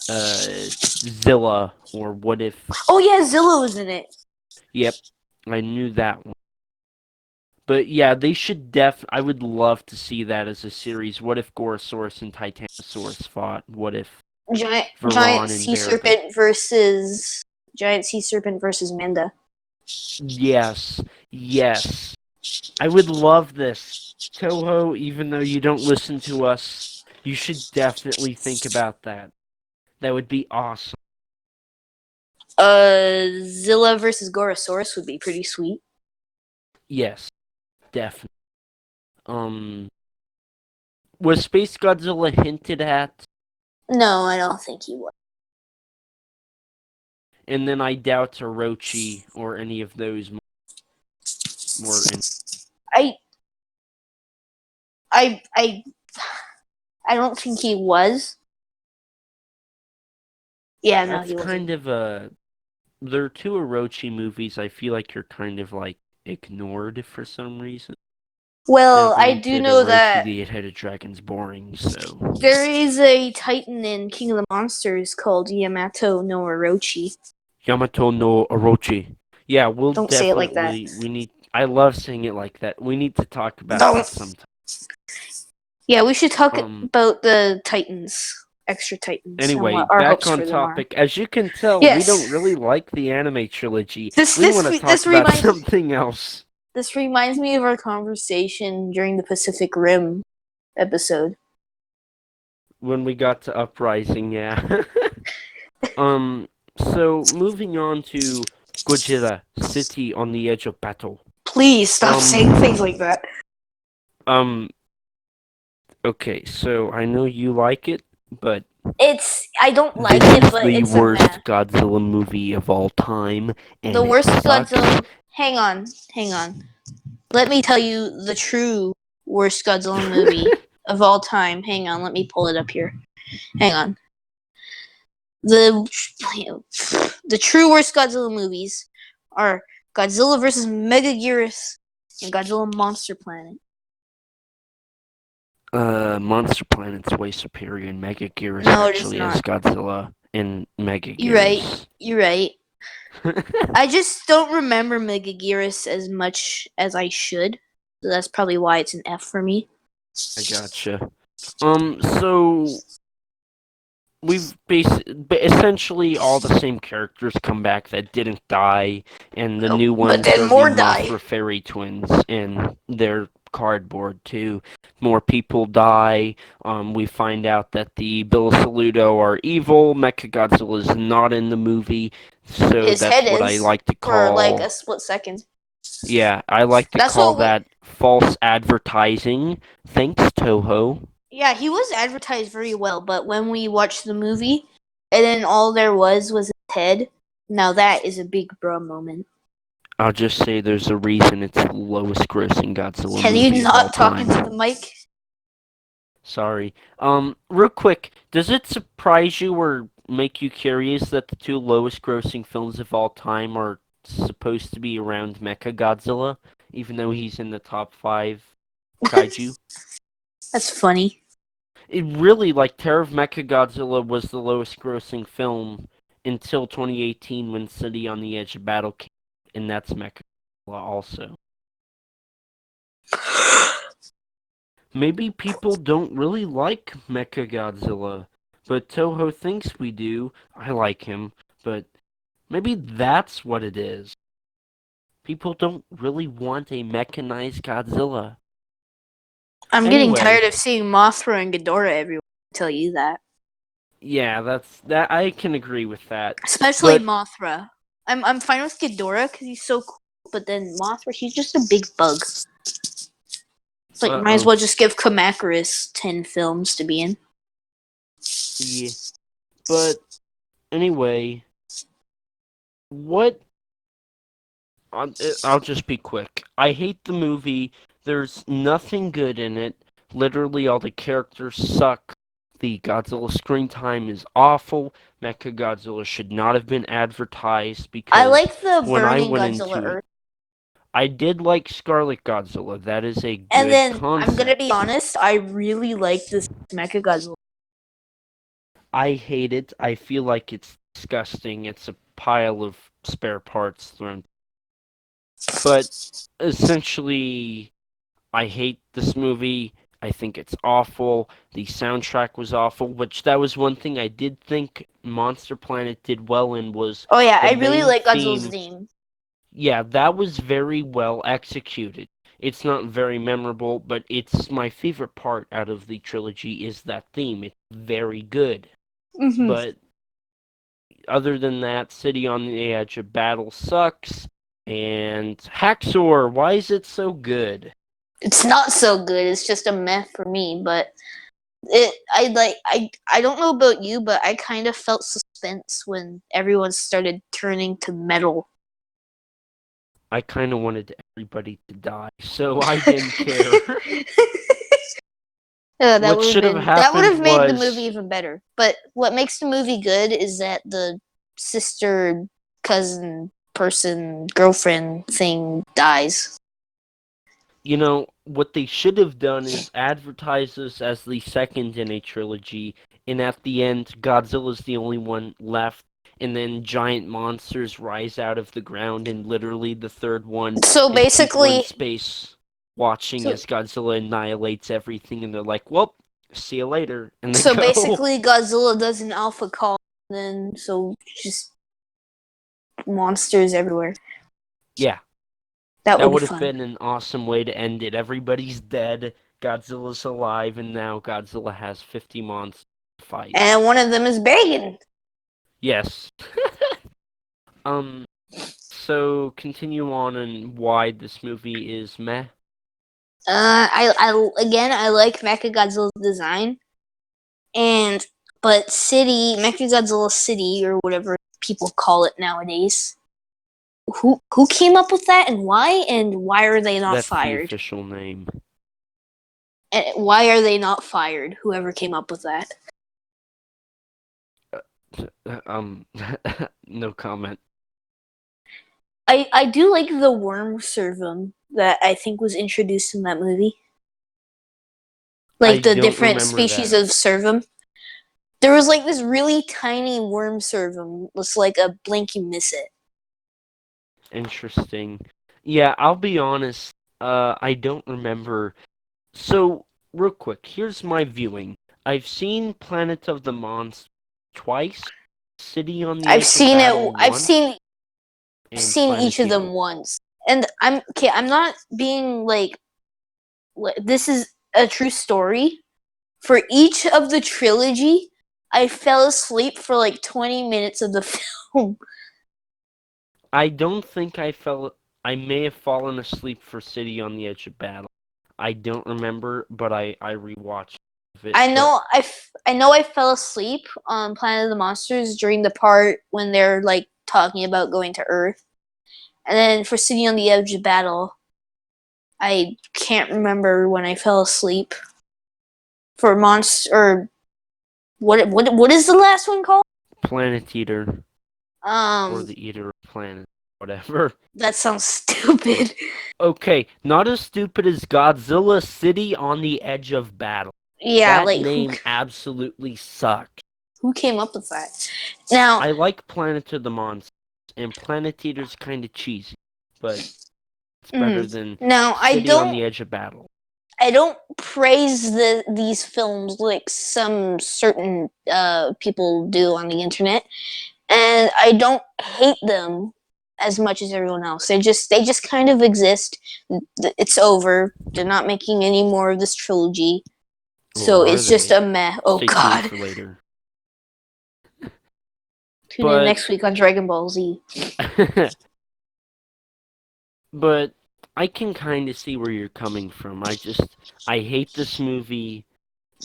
S1: Zilla, or what if?
S2: Oh yeah, Zilla was in it.
S1: Yep, I knew that one. But yeah, they should I would love to see that as a series. What if Gorosaurus and Titanosaurus fought? What if
S2: Giant
S1: Varan and
S2: sea
S1: Beargut?
S2: serpent versus Manda.
S1: Yes, yes. I would love this. Toho, even though you don't listen to us, you should definitely think about that. That would be awesome.
S2: Zilla versus Gorosaurus would be pretty sweet.
S1: Yes, definitely. Um, was Space Godzilla hinted at?
S2: No, I don't think he would.
S1: And then I doubt Orochi or any of those were in.
S2: I I I I don't think he was. Yeah, no,
S1: That's
S2: he wasn't.
S1: kind of a. There are two Orochi movies I feel like you're kind of like ignored for some reason. Now,
S2: Well, I do
S1: granted,
S2: know
S1: Orochi
S2: that
S1: the Eight-Headed Dragon's boring, so.
S2: there is a Titan in King of the Monsters called Yamato no Orochi.
S1: Yamato no Orochi. Yeah, we'll
S2: Don't say it like that.
S1: definitely. We need. I love saying it like that. We need to talk about
S2: Don't.
S1: that sometime.
S2: Yeah, we should talk
S1: Um.
S2: about the Titans, extra Titans, and
S1: Anyway,
S2: what our
S1: back
S2: hopes
S1: on
S2: for them are.
S1: topic. As you can tell, we don't
S2: Yes.
S1: really like the anime trilogy.
S2: This
S1: We
S2: this
S1: want to
S2: this
S1: talk about
S2: reminds
S1: something else.
S2: this reminds me of our conversation during the Pacific Rim episode.
S1: When we got to Uprising, yeah. So moving on to Godzilla, City on the Edge of Battle.
S2: Please stop saying things like that.
S1: Um, okay, so I know you like it, but
S2: I don't like
S1: this
S2: it,
S1: is
S2: but
S1: the
S2: it's a
S1: worst
S2: mess.
S1: Godzilla movie of all time,
S2: The
S1: and it
S2: worst
S1: sucks.
S2: Godzilla. Hang on. Let me tell you the true worst Godzilla movie of all time. Hang on, let me pull it up here. Hang on. The true worst Godzilla movies are Godzilla vs. Megaguirus and Godzilla Monster Planet.
S1: Monster Planet's way superior, and Megaguirus
S2: No, it is
S1: actually has
S2: not.
S1: Godzilla and
S2: You're right.
S1: Megaguirus.
S2: You're right. I just don't remember Megaguirus as much as I should. So that's probably why it's an F for me.
S1: I gotcha. So essentially all the same characters come back that didn't die, and the new
S2: But
S1: ones
S2: then
S1: are the
S2: more die.
S1: Mothra fairy twins, and they're cardboard too. More people die. We find out that the Bill Saludo are evil. Mechagodzilla is not in the movie, so
S2: His
S1: that's
S2: head
S1: what I
S2: is
S1: like to
S2: for like
S1: call.
S2: a split second.
S1: Yeah, I like to
S2: That's
S1: call
S2: what we.
S1: that false advertising. Thanks, Toho.
S2: Yeah, he was advertised very well, but when we watched the movie, and then all there was his head. Now that is a big bro moment.
S1: I'll just say there's a reason it's the lowest grossing Godzilla
S2: Can
S1: movie
S2: you
S1: of all
S2: not talk
S1: time.
S2: into the mic?
S1: Sorry. Real quick, does it surprise you or make you curious that the two lowest grossing films of all time are supposed to be around Mechagodzilla, even though he's in the top 5 kaiju?
S2: That's funny.
S1: It really, like, Terror of Mechagodzilla was the lowest grossing film until 2018 when City on the Edge of Battle came, and that's Mechagodzilla also. Maybe people don't really like Mechagodzilla, but Toho thinks we do. I like him, but maybe that's what it is. People don't really want a mechanized Godzilla.
S2: I'm getting
S1: Anyway,
S2: tired of seeing Mothra and Ghidorah everywhere. I tell you that.
S1: yeah, that. I can agree with that.
S2: Especially
S1: But
S2: Mothra. I'm fine with Ghidorah because he's so cool, but then Mothra, he's just a big bug. It's like, might as well just give Kamakuris 10 films to be in.
S1: Yeah. But anyway, what? I'll just be quick. I hate the movie. There's nothing good in it. Literally, all the characters suck. The Godzilla screen time is awful. Mechagodzilla should not have been advertised
S2: I
S1: because
S2: like the
S1: when I
S2: burning
S1: went
S2: Godzilla
S1: into it,
S2: Earth.
S1: I did like Scarlet Godzilla. That is a
S2: And
S1: good
S2: then, I'm gonna
S1: concept.
S2: be honest, I really like this Mechagodzilla.
S1: I hate it. I feel like it's disgusting. It's a pile of spare parts thrown. But essentially, I hate this movie. I think it's awful. The soundtrack was awful, which that was one thing I did think Monster Planet did well in was
S2: Oh yeah,
S1: the
S2: I really
S1: main
S2: like Godzilla's
S1: theme.
S2: theme.
S1: Yeah, that was very well executed. It's not very memorable, but it's my favorite part out of the trilogy is that theme. It's very good.
S2: Mm-hmm.
S1: But other than that, City on the Edge of Battle sucks. And Haxor, why is it so good?
S2: It's not so good. It's just a meh for me, but I don't know about you, but I kind of felt suspense when everyone started turning to metal.
S1: I kind of wanted everybody to die, so I didn't care.
S2: Yeah,
S1: What should have
S2: that would
S1: happened
S2: have made the movie
S1: was,
S2: even better. But what makes the movie good is that the sister, cousin, person, girlfriend thing dies.
S1: what they should have done is advertise this as the second in a trilogy, and at the end, Godzilla's the only one left, and then giant monsters rise out of the ground, and literally the third one
S2: So
S1: is people in
S2: basically,
S1: space watching
S2: so
S1: as Godzilla annihilates everything, and they're like, well, see you later, and they
S2: so
S1: go.
S2: basically, Godzilla does an alpha call, and then so just monsters everywhere.
S1: Yeah.
S2: That would
S1: That
S2: be
S1: would have
S2: fun.
S1: been an awesome way to end it. Everybody's dead, Godzilla's alive, and now Godzilla has 50 monsters to fight.
S2: And one of them is Bacon.
S1: Yes. So continue on and why this movie is meh.
S2: I like Mechagodzilla's design, but Mechagodzilla City or whatever people call it nowadays. Who came up with that and why are they not
S1: That's the
S2: fired?
S1: official name.
S2: And why are they not fired? Whoever came up with that.
S1: No comment.
S2: I do like the worm servum that I think was introduced in that movie.
S1: I
S2: Like the
S1: don't
S2: different
S1: remember
S2: species
S1: that.
S2: of servum. There was like this really tiny worm servum. It's like a blink you miss it.
S1: Interesting. Yeah, I'll be honest. I don't remember. So, real quick, here's my viewing. I've seen Planet of the Monsters twice, City on the
S2: I've
S1: Edge of
S2: seen it.
S1: Battle once,
S2: I've
S1: and
S2: seen each
S1: Planet
S2: of
S1: Eater.
S2: them once, and I'm okay. I'm not being like this is a true story. For each of the trilogy, I fell asleep for like 20 minutes of the film.
S1: I don't think I fell. I may have fallen asleep for City on the Edge of Battle. I don't remember, but I rewatched it. But
S2: I know I fell asleep on Planet of the Monsters during the part when they're like talking about going to Earth. And then for City on the Edge of Battle, I can't remember when I fell asleep. For Monster or what is the last one called?
S1: Planet Eater or
S2: Um
S1: the Eater of Planets, whatever.
S2: that sounds stupid.
S1: Okay, not as stupid as Godzilla City on the Edge of Battle.
S2: Yeah,
S1: That
S2: like
S1: name absolutely sucks.
S2: who came up with that? Now,
S1: I like Planet of the Monsters, and Planet Eater's kind of cheesy, but it's better than
S2: now
S1: City on the Edge of Battle.
S2: I don't praise these films like some certain people do on the internet, and I don't hate them as much as everyone else. They just kind of exist. It's over. They're not making any more of this trilogy, so
S1: Or are
S2: it's just
S1: they?
S2: a meh. Oh
S1: Stay tuned
S2: God!
S1: for later.
S2: Tune in
S1: But
S2: next week on Dragon Ball Z.
S1: but I can kind of see where you're coming from. I hate this movie.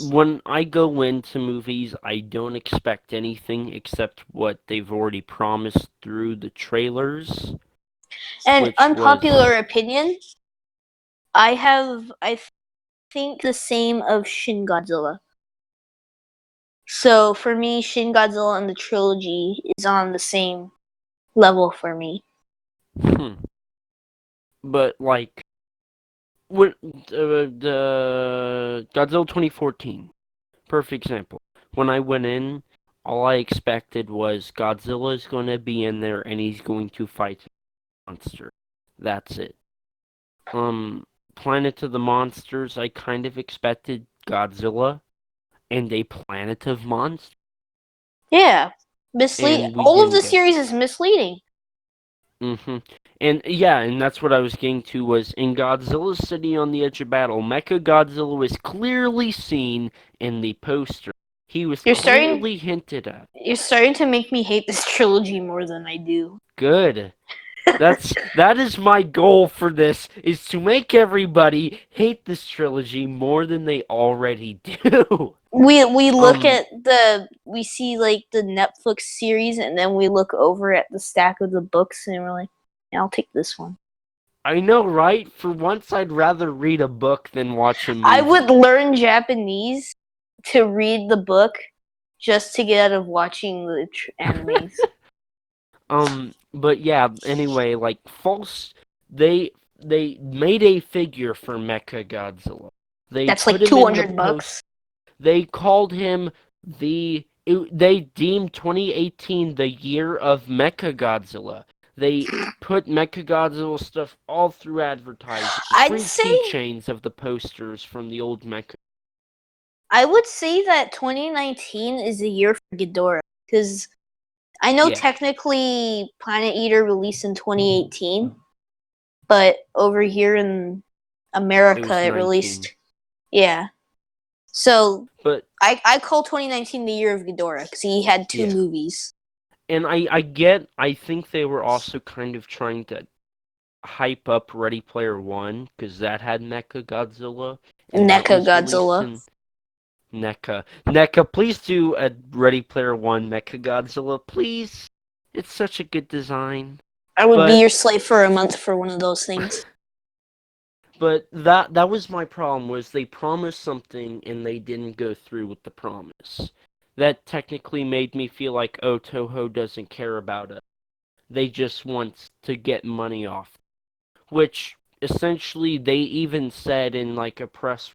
S1: When I go into movies, I don't expect anything except what they've already promised through the trailers,
S2: And
S1: which was,
S2: unpopular opinion, I think the same of Shin Godzilla. So for me, Shin Godzilla and the trilogy is on the same level for me.
S1: hmm. But like, when the Godzilla 2014, perfect example. When I went in, all I expected was Godzilla's going to be in there and he's going to fight a monster. That's it. Um, Planet of the Monsters, I kind of expected Godzilla and a planet of monsters,
S2: Yeah,
S1: and we
S2: all of
S1: didn't
S2: the
S1: get.
S2: series is misleading.
S1: hmm And yeah, and that's what I was getting to was in Godzilla City on the Edge of Battle, Mecha Godzilla was clearly seen in the poster. He was
S2: You're starting
S1: clearly hinted at.
S2: you're starting to make me hate this trilogy more than I do.
S1: Good. That is my goal for this is to make everybody hate this trilogy more than they already do.
S2: We look
S1: um
S2: at we see like the Netflix series and then we look over at the stack of the books and we're like, yeah, I'll take this one.
S1: I know, right? For once I'd rather read a book than watch a
S2: I
S1: movie.
S2: would learn Japanese to read the book just to get out of watching the animes.
S1: But yeah, anyway, like false they they made a figure for Mecha Godzilla. They
S2: That's
S1: put
S2: like
S1: him in the
S2: 200
S1: post.
S2: bucks.
S1: They called him they deemed 2018 the year of Mecha Godzilla. They put Mecha Godzilla stuff all through advertising.
S2: I'd
S1: Free
S2: say
S1: keychains of the posters from the old Mecha.
S2: I would say that 2019 is the year for Ghidorah because I know
S1: Yeah,
S2: technically Planet Eater released in 2018, but over here in
S1: it
S2: America
S1: was
S2: it
S1: 19.
S2: released. Yeah. So
S1: But
S2: I call 2019 the year of Ghidorah because he had two
S1: yeah.
S2: movies.
S1: And I think they were also kind of trying to hype up Ready Player One because that had Mecha Godzilla and that
S2: NECA
S1: was released
S2: Godzilla.
S1: in NECA. Please do a Ready Player One Mecha Godzilla, please. It's such a good design.
S2: I would be
S1: But
S2: your slave for a month for one of those things.
S1: that was my problem was they promised something and they didn't go through with the promise. That technically made me feel like oh Toho doesn't care about us. They just want to get money off. Which essentially they even said in like a press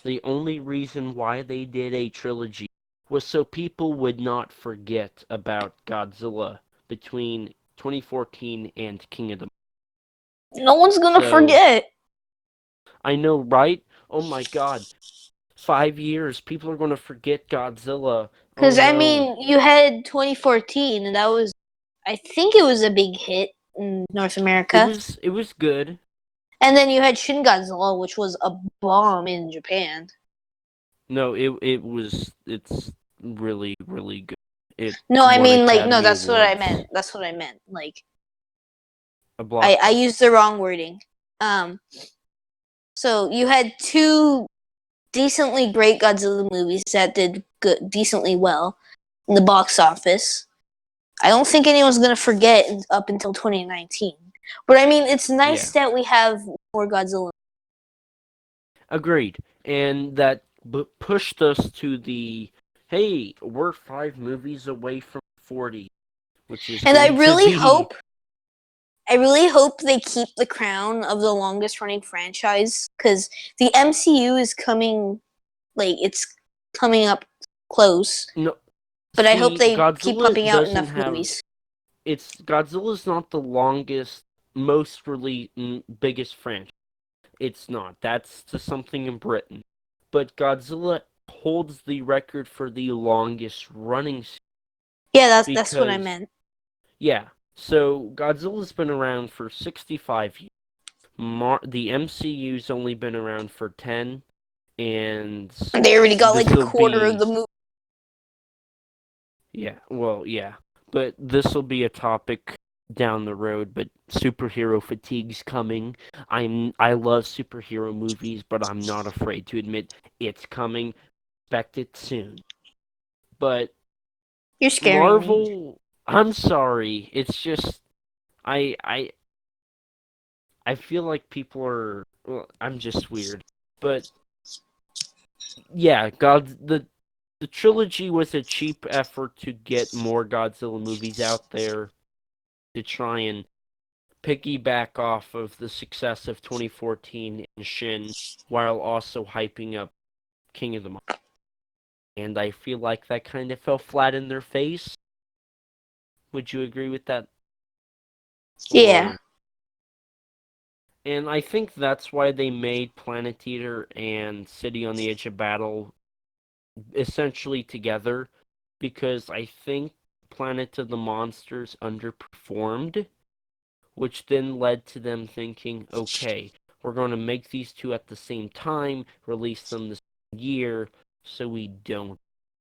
S1: the only reason why they did a trilogy was so people would not forget about Godzilla between 2014 and King of the
S2: No one's gonna
S1: So
S2: forget.
S1: I know, right? Oh my god, 5 years, people are gonna forget Godzilla. Oh
S2: Because, I
S1: no.
S2: mean, you had 2014, and that was, I think it was a big hit in North
S1: It
S2: America.
S1: was it was good.
S2: And then you had Shin Godzilla, which was a bomb in Japan.
S1: No, it's really really good. It
S2: No, I
S1: won
S2: mean, like, no,
S1: Academy
S2: that's what I
S1: Awards.
S2: meant. That's what I meant. Like,
S1: A
S2: I
S1: blockbuster.
S2: used the wrong wording. Um, so you had two decently great Godzilla movies that did good, decently well in the box office. I don't think anyone's gonna forget up until 2019. But I mean, it's
S1: Yeah.
S2: nice that we have more Godzilla.
S1: Agreed. And that pushed us to the hey, we're 5 movies away from 40, which is
S2: And
S1: going to be.
S2: I really hope they keep the crown of the longest running franchise because the MCU is coming, like, it's coming up close.
S1: No,
S2: But I hope
S1: see,
S2: they keep
S1: Godzilla
S2: pumping out
S1: doesn't
S2: enough
S1: have.
S2: movies.
S1: It's Godzilla's not the longest, most biggest franchise. It's not. That's to something in Britain. But Godzilla holds the record for the longest running
S2: Yeah, that's what I
S1: because
S2: meant.
S1: yeah. So Godzilla's been around for 65 years. The MCU's only been around for 10, and
S2: They already got like
S1: this
S2: a
S1: will
S2: quarter of
S1: be,
S2: the movie.
S1: yeah, well, yeah. But this will be a topic down the road, but superhero fatigue's coming. I love superhero movies, but I'm not afraid to admit it's coming. Expect it soon. But
S2: You're scaring me.
S1: Marvel, I'm sorry. It's just I I I feel like people are. Well, I'm just weird, but yeah, the trilogy was a cheap effort to get more Godzilla movies out there to try and piggyback off of the success of 2014 and Shin, while also hyping up King of the Monsters. And I feel like that kind of fell flat in their face. Would you agree with that?
S2: Yeah.
S1: Or and I think that's why they made Planet Eater and City on the Edge of Battle essentially together, because I think Planet of the Monsters underperformed, which then led to them thinking, okay, we're going to make these two at the same time, release them this year, so we don't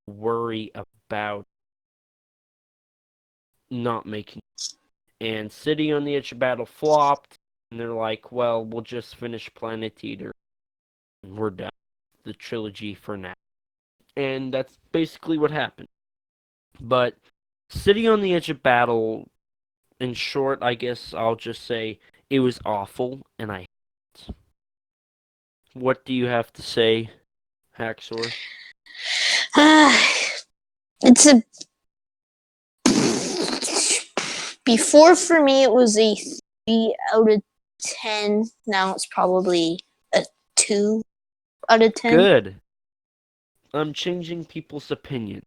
S1: worry about not making. And City on the Edge of Battle flopped, and they're like, well, we'll just finish Planet Eater, and we're done. The trilogy for now. And that's basically what happened. But City on the Edge of Battle, in short, I guess I'll just say it was awful, and I hate it. What do you have to say, Haxor?
S2: It's a before for me it was a 3 out of 10. Now it's probably a 2 out of 10.
S1: Good. I'm changing people's opinion.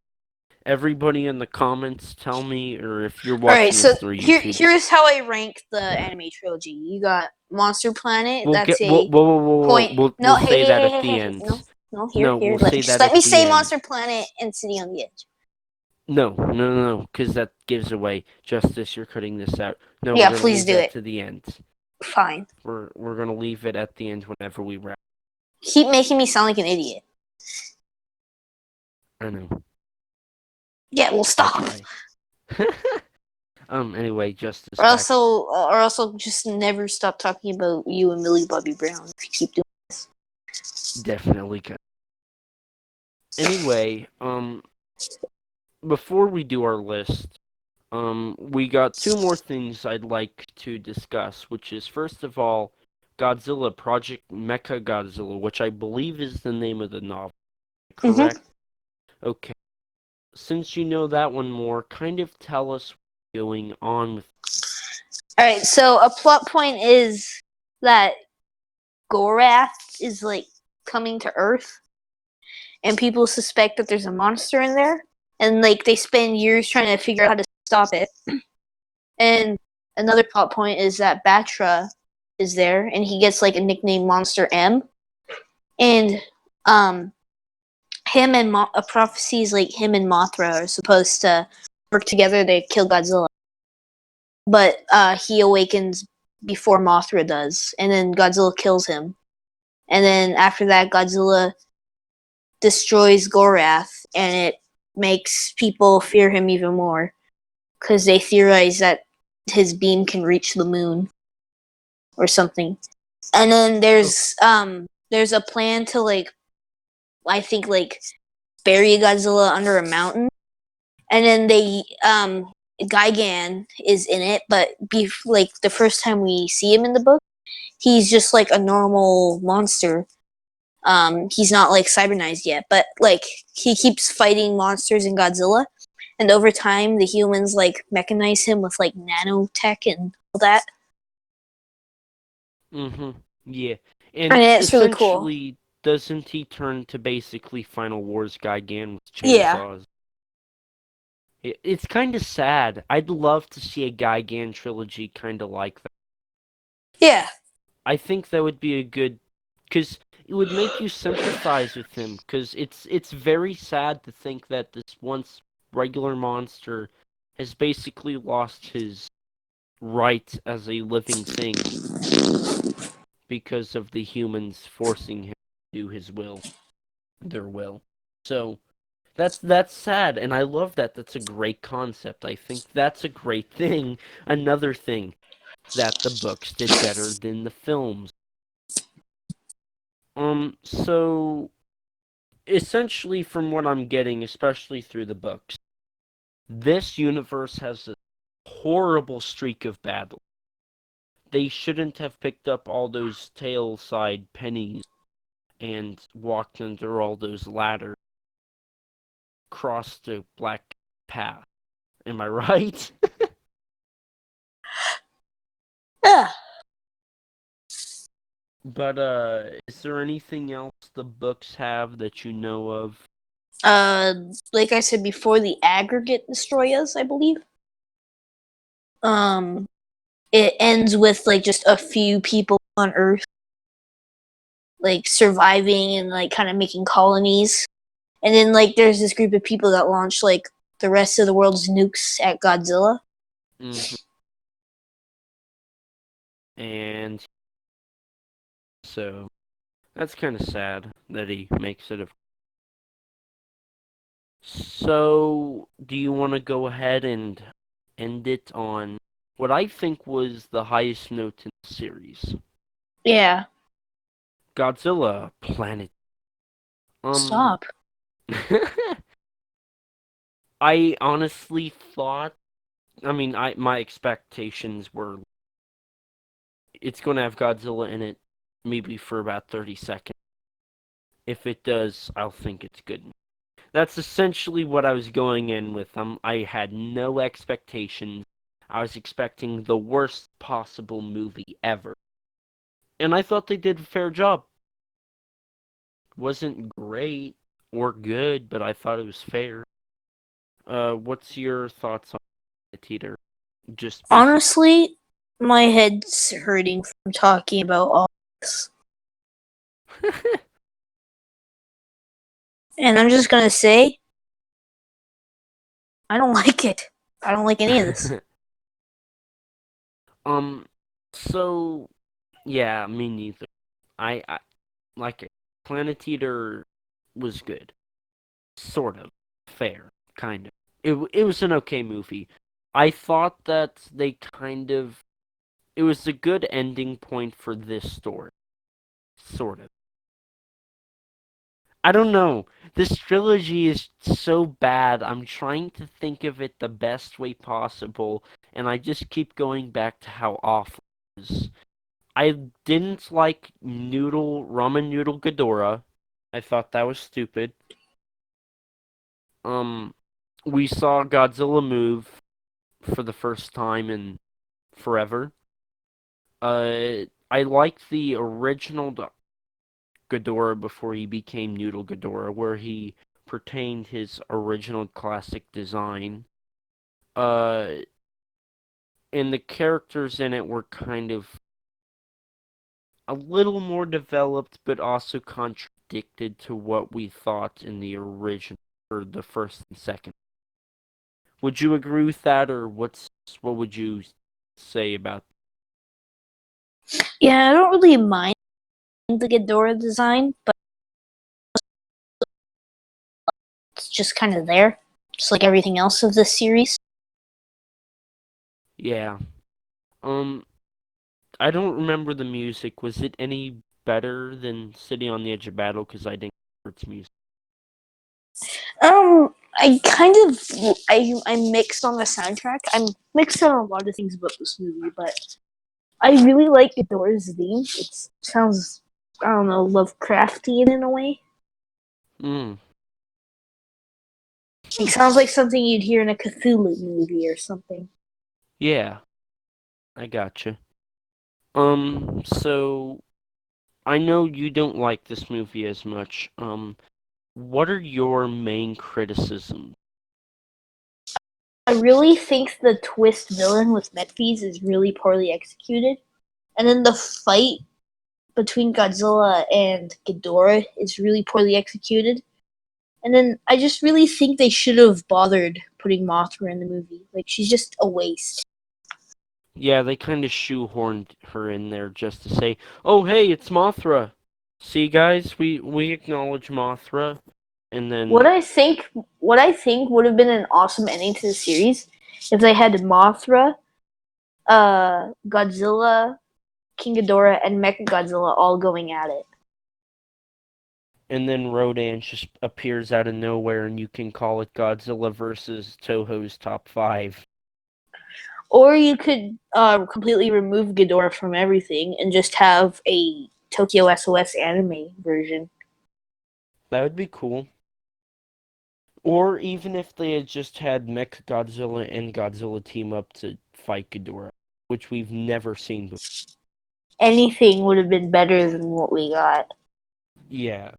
S1: Everybody in the comments tell me, or if you're
S2: All right,
S1: watching
S2: so
S1: this through YouTube,
S2: here's how I rank the anime trilogy. You got Monster Planet.
S1: we'll
S2: That's
S1: get we'll
S2: a
S1: whoa, whoa, whoa, whoa,
S2: point.
S1: we'll
S2: No, hey,
S1: say
S2: hey,
S1: that
S2: hey,
S1: at
S2: hey,
S1: the
S2: hey. No,
S1: end.
S2: no, here,
S1: No,
S2: here.
S1: we'll say
S2: Just
S1: that
S2: let
S1: at
S2: me
S1: the
S2: say
S1: end.
S2: Monster Planet and City on the Edge.
S1: No, no, no, no, because that gives away Justice. You're cutting this out. No, we're
S2: Yeah,
S1: gonna
S2: please
S1: leave
S2: do
S1: that
S2: it.
S1: to the end.
S2: Fine.
S1: We're gonna leave it at the end whenever we wrap.
S2: Keep making me sound like an idiot.
S1: I know.
S2: Yeah, well,
S1: I'll
S2: stop.
S1: try. Anyway, Justice
S2: Or
S1: back.
S2: also, just never stop talking about you and Millie Bobby Brown if you keep doing this.
S1: Definitely can. Anyway, before we do our list, we got two more things I'd like to discuss, which is first of all, Godzilla Project Mecha Godzilla, which I believe is the name of the novel.
S2: Mm-hmm.
S1: Correct? Okay. Since you know that one more, kind of tell us what's going on with.
S2: All right, so a plot point is that Gorath is like coming to Earth, and people suspect that there's a monster in there, and like they spend years trying to figure out how to stop it. And another plot point is that Batra is there, and he gets like a nickname Monster M, and um, him and a prophecy is like him and Mothra are supposed to work together to kill Godzilla, but he awakens before Mothra does, and then Godzilla kills him, and then after that, Godzilla destroys Gorath, and it makes people fear him even more because they theorize that his beam can reach the moon or something. And then there's a plan to like I think like bury Godzilla under a mountain, and then they Gigan is in it, but like the first time we see him in the book, he's just like a normal monster. He's not like cybernized yet, but like he keeps fighting monsters in Godzilla, and over time the humans like mechanize him with like nanotech and all that,
S1: Mm-hmm. Yeah.
S2: and
S1: And
S2: it's really cool.
S1: essentially, doesn't he turn to basically Final Wars Gigan with
S2: Yeah,
S1: chainsaws? It's kind of sad. I'd love to see a Gigan trilogy kind of like that.
S2: yeah,
S1: I think that would be a good, because it would make you sympathize with him. Because it's very sad to think that this once regular monster has basically lost his right as a living thing because of the humans forcing him to do his will, their will. So That's sad, and I love that. That's a great concept. I think that's a great thing. Another thing that the books did better than the films. So essentially, from what I'm getting, especially through the books, this universe has a horrible streak of battle. They shouldn't have picked up all those tail side pennies and walked under all those ladders, crossed the black path. Am I right?
S2: Yeah.
S1: But is there anything else the books have that you know of?
S2: Uh, like I said before, the aggregate destroyers, I believe. Um, it ends with like just a few people on Earth, like surviving and like kind of making colonies, and then like there's this group of people that launch like the rest of the world's nukes at Godzilla.
S1: Hmm. And so that's kind of sad that he makes it. So, do you want to go ahead and end it on what I think was the highest note in the series?
S2: Yeah.
S1: Godzilla Planet. Um,
S2: Stop.
S1: I honestly thought. I mean, my expectations were it's going to have Godzilla in it, maybe for about 30 seconds. If it does, I'll think it's good. That's essentially what I was going in with. I had no expectations. I was expecting the worst possible movie ever. And I thought they did a fair job. Wasn't great or good, but I thought it was fair. What's your thoughts on it, Teeter? Just basic.
S2: Honestly, my head's hurting from talking about all this. And I'm just gonna say, I don't like it. I don't like any of this.
S1: um, so, yeah, me neither. I like it. Planet Eater was good. Sort of. Fair. Kind of. It was an okay movie. I thought that they kind of. It was a good ending point for this story. Sort of. I don't know. This trilogy is so bad. I'm trying to think of it the best way possible, and I just keep going back to how awful it is. I didn't like ramen noodle Ghidorah. I thought that was stupid. Um, we saw Godzilla move for the first time in forever. I liked the original Ghidorah before he became Noodle Ghidorah, where he retained his original classic design. Uh, and the characters in it were kind of a little more developed, but also contradicted to what we thought in the original, or the first and second. Would you agree with that, or what would you say about?
S2: Yeah, I don't really mind the Ghidorah design, but it's just kind of there, just like everything else of this series.
S1: Yeah. Um, I don't remember the music. Was it any better than City on the Edge of Battle? Because I didn't hear its music.
S2: I kind of I'm mixed on the soundtrack. I'm mixed on a lot of things about this movie, but I really like Ghidorah's theme. It sounds, I don't know, Lovecraftian in a way.
S1: Mm,
S2: It sounds like something you'd hear in a Cthulhu movie or something.
S1: yeah, I gotcha. So I know you don't like this movie as much. What are your main criticisms?
S2: I really think the twist villain with Metphies is really poorly executed. And then the fight between Godzilla and Ghidorah is really poorly executed. And then I just really think they should have bothered putting Mothra in the movie. Like, she's just a waste.
S1: Yeah, they kind of shoehorned her in there just to say, "Oh, hey, it's Mothra." See, guys, we acknowledge Mothra. And
S2: What
S1: then
S2: I think, what I think would have been an awesome ending to the series if they had Mothra, Godzilla, King Ghidorah, and Mechagodzilla all going at it.
S1: Rodan just appears out of nowhere, and you can call it Godzilla versus Toho's top five.
S2: Or you could completely remove Ghidorah from everything and just have a Tokyo SOS anime version.
S1: That would be cool. Or even if they had just had Mechagodzilla and Godzilla team up to fight Ghidorah, which we've never seen before.
S2: Anything would have been better than what we got.
S1: Yeah.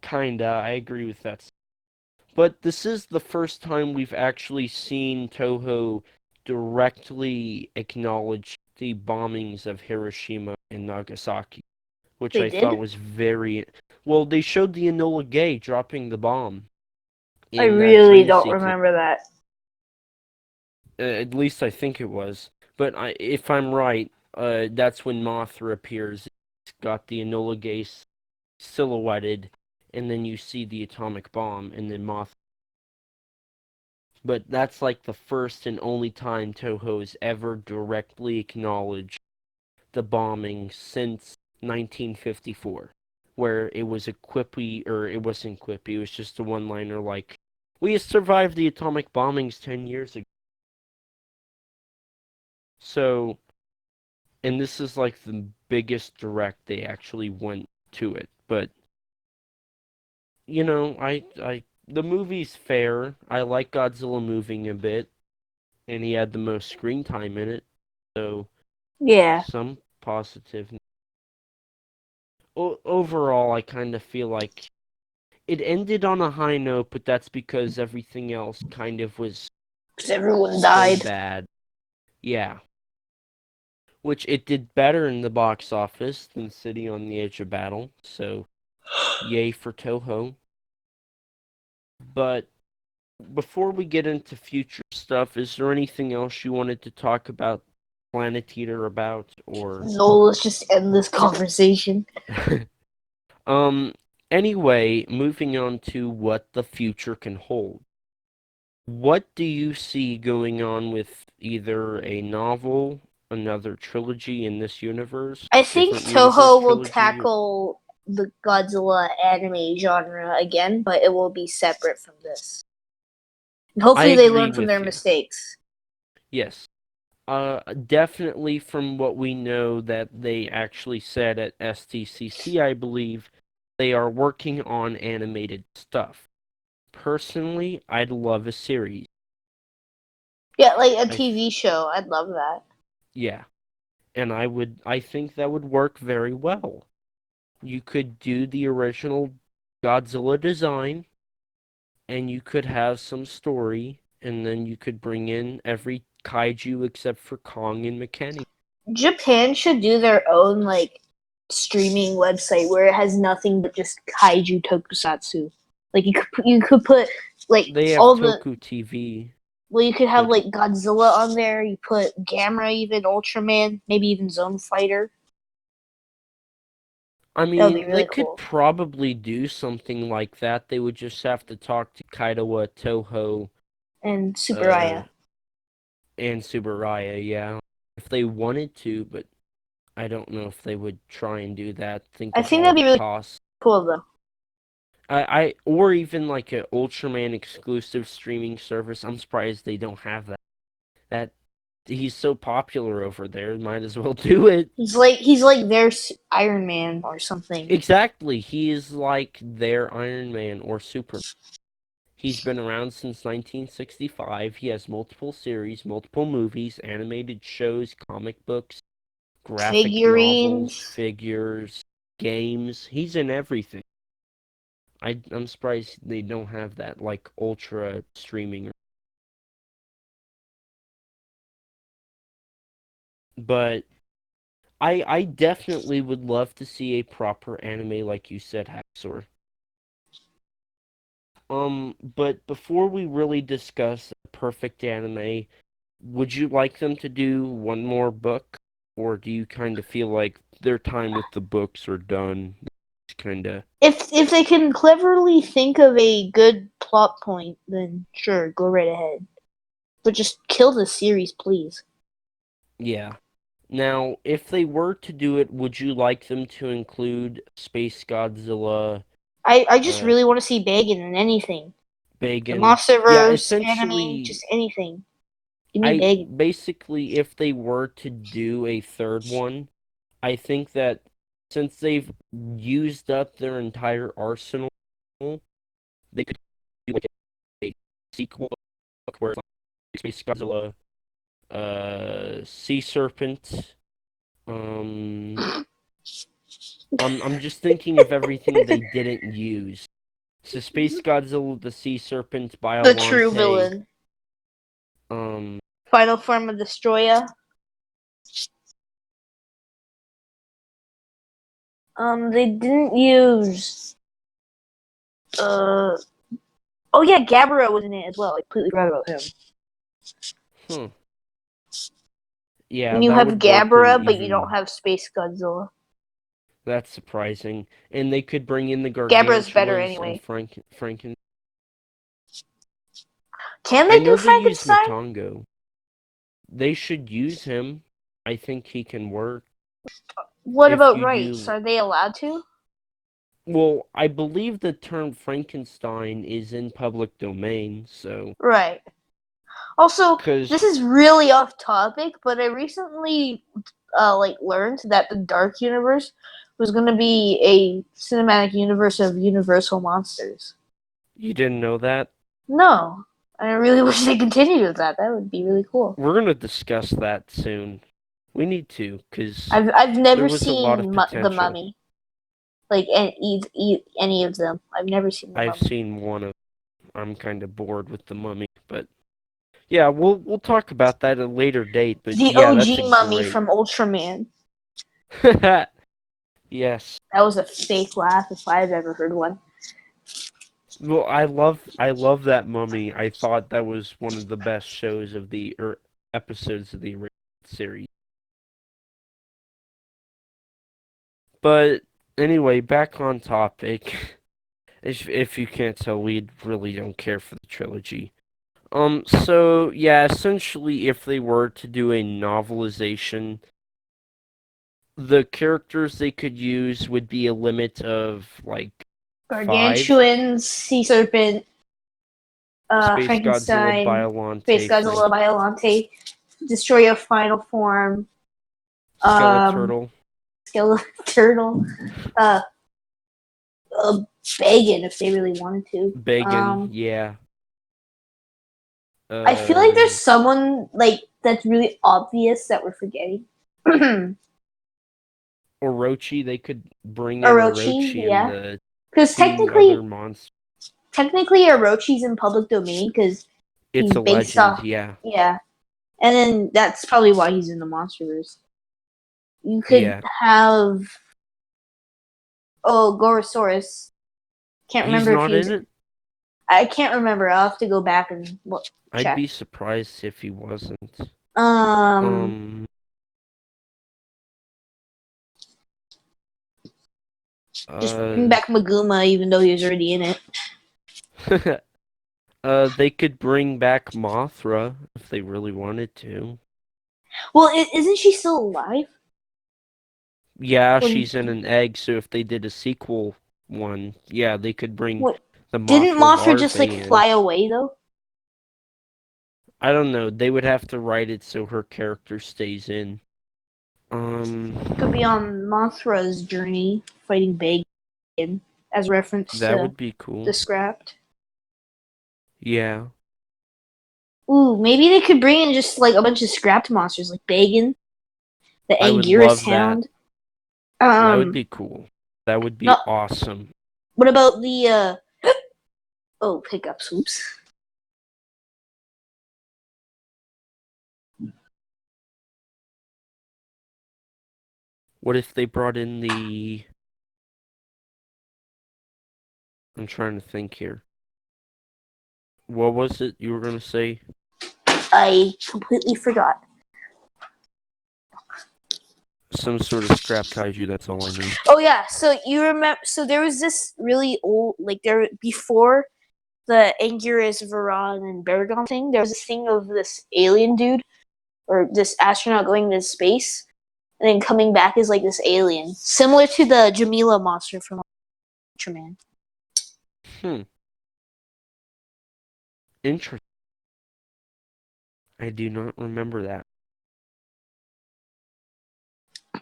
S1: Kinda, I agree with that. But this is the first time we've actually seen Toho directly acknowledge the bombings of Hiroshima and Nagasaki, which
S2: They
S1: I thought
S2: did?
S1: was very well. They showed the Enola Gay dropping the bomb
S2: I
S1: in that
S2: really
S1: dream
S2: don't
S1: sequence.
S2: remember that.
S1: At least I think it was. But if I'm right, that's when Mothra appears. It's got the Enola Gay silhouetted, and then you see the atomic bomb, and then Mothra. But that's like the first and only time Toho's ever directly acknowledged the bombing since 1954, where it was a quippy, or it wasn't quippy, it was just a one-liner like, "We survived the atomic bombings 10 years ago." So, and this is like the biggest direct they actually went to it. But, the movie's fair. I like Godzilla moving a bit, and he had the most screen time in it. So,
S2: Yeah.
S1: some positive. Overall, I kind of feel like it ended on a high note, but that's because everything else kind of was
S2: Because everyone
S1: so
S2: died.
S1: bad. Yeah. Which it did better in the box office than City on the Edge of Battle, so yay for Toho. But before we get into future stuff, is there anything else you wanted to talk about Planet Eater about, or
S2: No, let's just end this conversation.
S1: um anyway, moving on to what the future can hold. What do you see going on with either a novel, another trilogy in this universe,
S2: I think
S1: different universe
S2: Toho will
S1: trilogy?
S2: tackle the Godzilla anime genre again, but it will be separate from this. And
S1: I
S2: hopefully they
S1: agree
S2: learn from their
S1: with you.
S2: mistakes.
S1: Yes. Definitely from what we know that they actually said at STCC, I believe, they are working on animated stuff. Personally, I'd love a series.
S2: Yeah, like a
S1: I,
S2: TV show. I'd love that.
S1: yeah, and I think that would work very well. You could do the original Godzilla design, and you could have some story, and then you could bring in every kaiju except for Kong and McKenny.
S2: Japan should do their own like streaming website where it has nothing but just kaiju tokusatsu. Like you could put like
S1: They have
S2: all the
S1: Toku TV,
S2: well you could have
S1: but
S2: like Godzilla on there. You put Gamera, even Ultraman, maybe even Zone Fighter.
S1: I
S2: That would be
S1: mean, they
S2: really
S1: could
S2: cool.
S1: probably do something like that. They would just have to talk to Kaidoa, Toho,
S2: And
S1: uh,
S2: Superaya.
S1: and Subaraya, yeah, if they wanted to, but I don't know if they would try and do that. Think
S2: I
S1: of
S2: think
S1: all
S2: that'd be
S1: the
S2: really
S1: costs.
S2: cool though.
S1: Or even like a Ultraman exclusive streaming service. I'm surprised they don't have that. That he's so popular over there, might as well do it.
S2: He's like their Iron Man or something.
S1: Exactly, he is like their Iron Man or Superman. He's been around since 1965. He has multiple series, multiple movies, animated shows, comic books, graphic novels,
S2: Figurines.
S1: figures, games. He's in everything. I'm surprised they don't have that like ultra streaming. But I definitely would love to see a proper anime like you said, Haxor. But before we really discuss a perfect anime, would you like them to do one more book, or do you kind of feel like their time with the books are done? kind of...
S2: If they can cleverly think of a good plot point, then sure, go right ahead. But just kill the series, please.
S1: Yeah. Now, if they were to do it, would you like them to include Space Godzilla,
S2: I just
S1: uh,
S2: really want to see Bagan in anything. The
S1: Bagan? Yeah,
S2: Monsterverse, anime,
S1: essentially,
S2: just anything. Give me Bagan.
S1: basically, if they were to do a third one, I think that since they've used up their entire arsenal, they could do like a sequel where it's like Space Godzilla, Sea Serpent. Um, I'm just thinking of everything they didn't use. So Space Godzilla, the Sea Serpent,
S2: The true
S1: Biolante.
S2: villain.
S1: Um,
S2: Final form of Destroyer. They didn't use. Uh. Oh yeah, Gabara was in it as well. I completely forgot about him.
S1: hmm. Yeah,
S2: And you
S1: that
S2: have
S1: would work in
S2: Gabara, but you don't
S1: even...
S2: have Space Godzilla.
S1: That's surprising. And they could bring in the
S2: Gabara's better
S1: Gargantuas and
S2: anyway.
S1: Franken.
S2: Can
S1: I
S2: they do
S1: know they use
S2: Frankenstein?
S1: Matango. They should use him. I think he can work
S2: What
S1: if
S2: about
S1: you
S2: rights?
S1: do...
S2: Are they allowed to?
S1: Well, I believe the term Frankenstein is in public domain, so...
S2: Right. Also, this
S1: Because
S2: is really off topic, but I recently learned that the Dark Universe was going to be a cinematic universe of Universal monsters.
S1: you didn't know that.
S2: No, I really wish they continued with that. That would be really cool.
S1: We're going to discuss that soon. We need to, because
S2: I've
S1: there
S2: never
S1: was a lot of
S2: seen the
S1: potential.
S2: Mummy, any of them. I've never seen the
S1: I've
S2: Mummy.
S1: seen one of... I'm kind of bored with the Mummy, but... Yeah, we'll talk about that at a later date, but
S2: The
S1: yeah, that's a
S2: OG Mummy
S1: great...
S2: from Ultraman.
S1: Yes.
S2: That was a fake laugh if I've ever heard one.
S1: Well, I love that Mummy. I thought that was one of the best shows of the episodes of the original series. But anyway, back on topic. If you can't tell, we really don't care for the trilogy. So yeah, essentially, if they were to do a novelization, the characters they could use would be a limit of like five.
S2: Gargantuan, Sea Serpent,
S1: Space Godzilla,
S2: Frankenstein, Space
S1: Biolante,
S2: Godzilla, Biolante, Destroyer Final Form, um,
S1: Skeleturtle.
S2: Skeleturtle, uh, Bagan if they really wanted to.
S1: Bagan, yeah.
S2: I feel like there's
S1: Uh,
S2: someone like that's really obvious that we're forgetting.
S1: Orochi, they could bring in
S2: Orochi,
S1: Orochi and
S2: yeah,
S1: the
S2: because
S1: two other monsters.
S2: technically Orochi's in public domain because
S1: It's
S2: he's
S1: a
S2: based
S1: legend,
S2: off,
S1: yeah.
S2: yeah, and then that's probably why he's in the MonsterVerse. You could
S1: Yeah.
S2: have Gorosaurus. Can't
S1: He's
S2: remember if
S1: not
S2: he was.
S1: in it?
S2: I can't remember. I'll have to go back and look,
S1: I'd
S2: check.
S1: be surprised if he wasn't.
S2: Um,
S1: Um,
S2: just bring back Maguma, even though he was already in it.
S1: they could bring back Mothra if they really wanted to.
S2: Well, isn't she still alive?
S1: Yeah,
S2: When,
S1: she's in an egg, so if they did a sequel one, yeah, they could bring
S2: what?
S1: the
S2: Didn't
S1: Mothra
S2: Mothra just like
S1: larvae in.
S2: fly away though?
S1: I don't know, they would have to write it so her character stays in.
S2: Could be on Mothra's journey fighting Bagan, as reference
S1: That
S2: to
S1: would be
S2: the
S1: cool.
S2: scrapped.
S1: Yeah.
S2: Ooh, maybe they could bring in just like a bunch of scrapped monsters like Bagan, the
S1: I would
S2: Anguirus
S1: love that.
S2: Hound.
S1: That would
S2: Um,
S1: be cool. That would be
S2: no,
S1: awesome.
S2: what about the hiccups, oops.
S1: What if they brought in the... I'm trying to think here. What was it you were going to say?
S2: I completely forgot.
S1: some sort of scrap kaiju. That's all I know.
S2: Oh yeah, so you remember? So there was this really old, like there before the Anguirus, Varan, and Baragon thing. There was this thing of this alien dude or this astronaut going into space and then coming back as like this alien, similar to the Jamila monster from Ultraman.
S1: Hmm. Interesting. I do not remember that.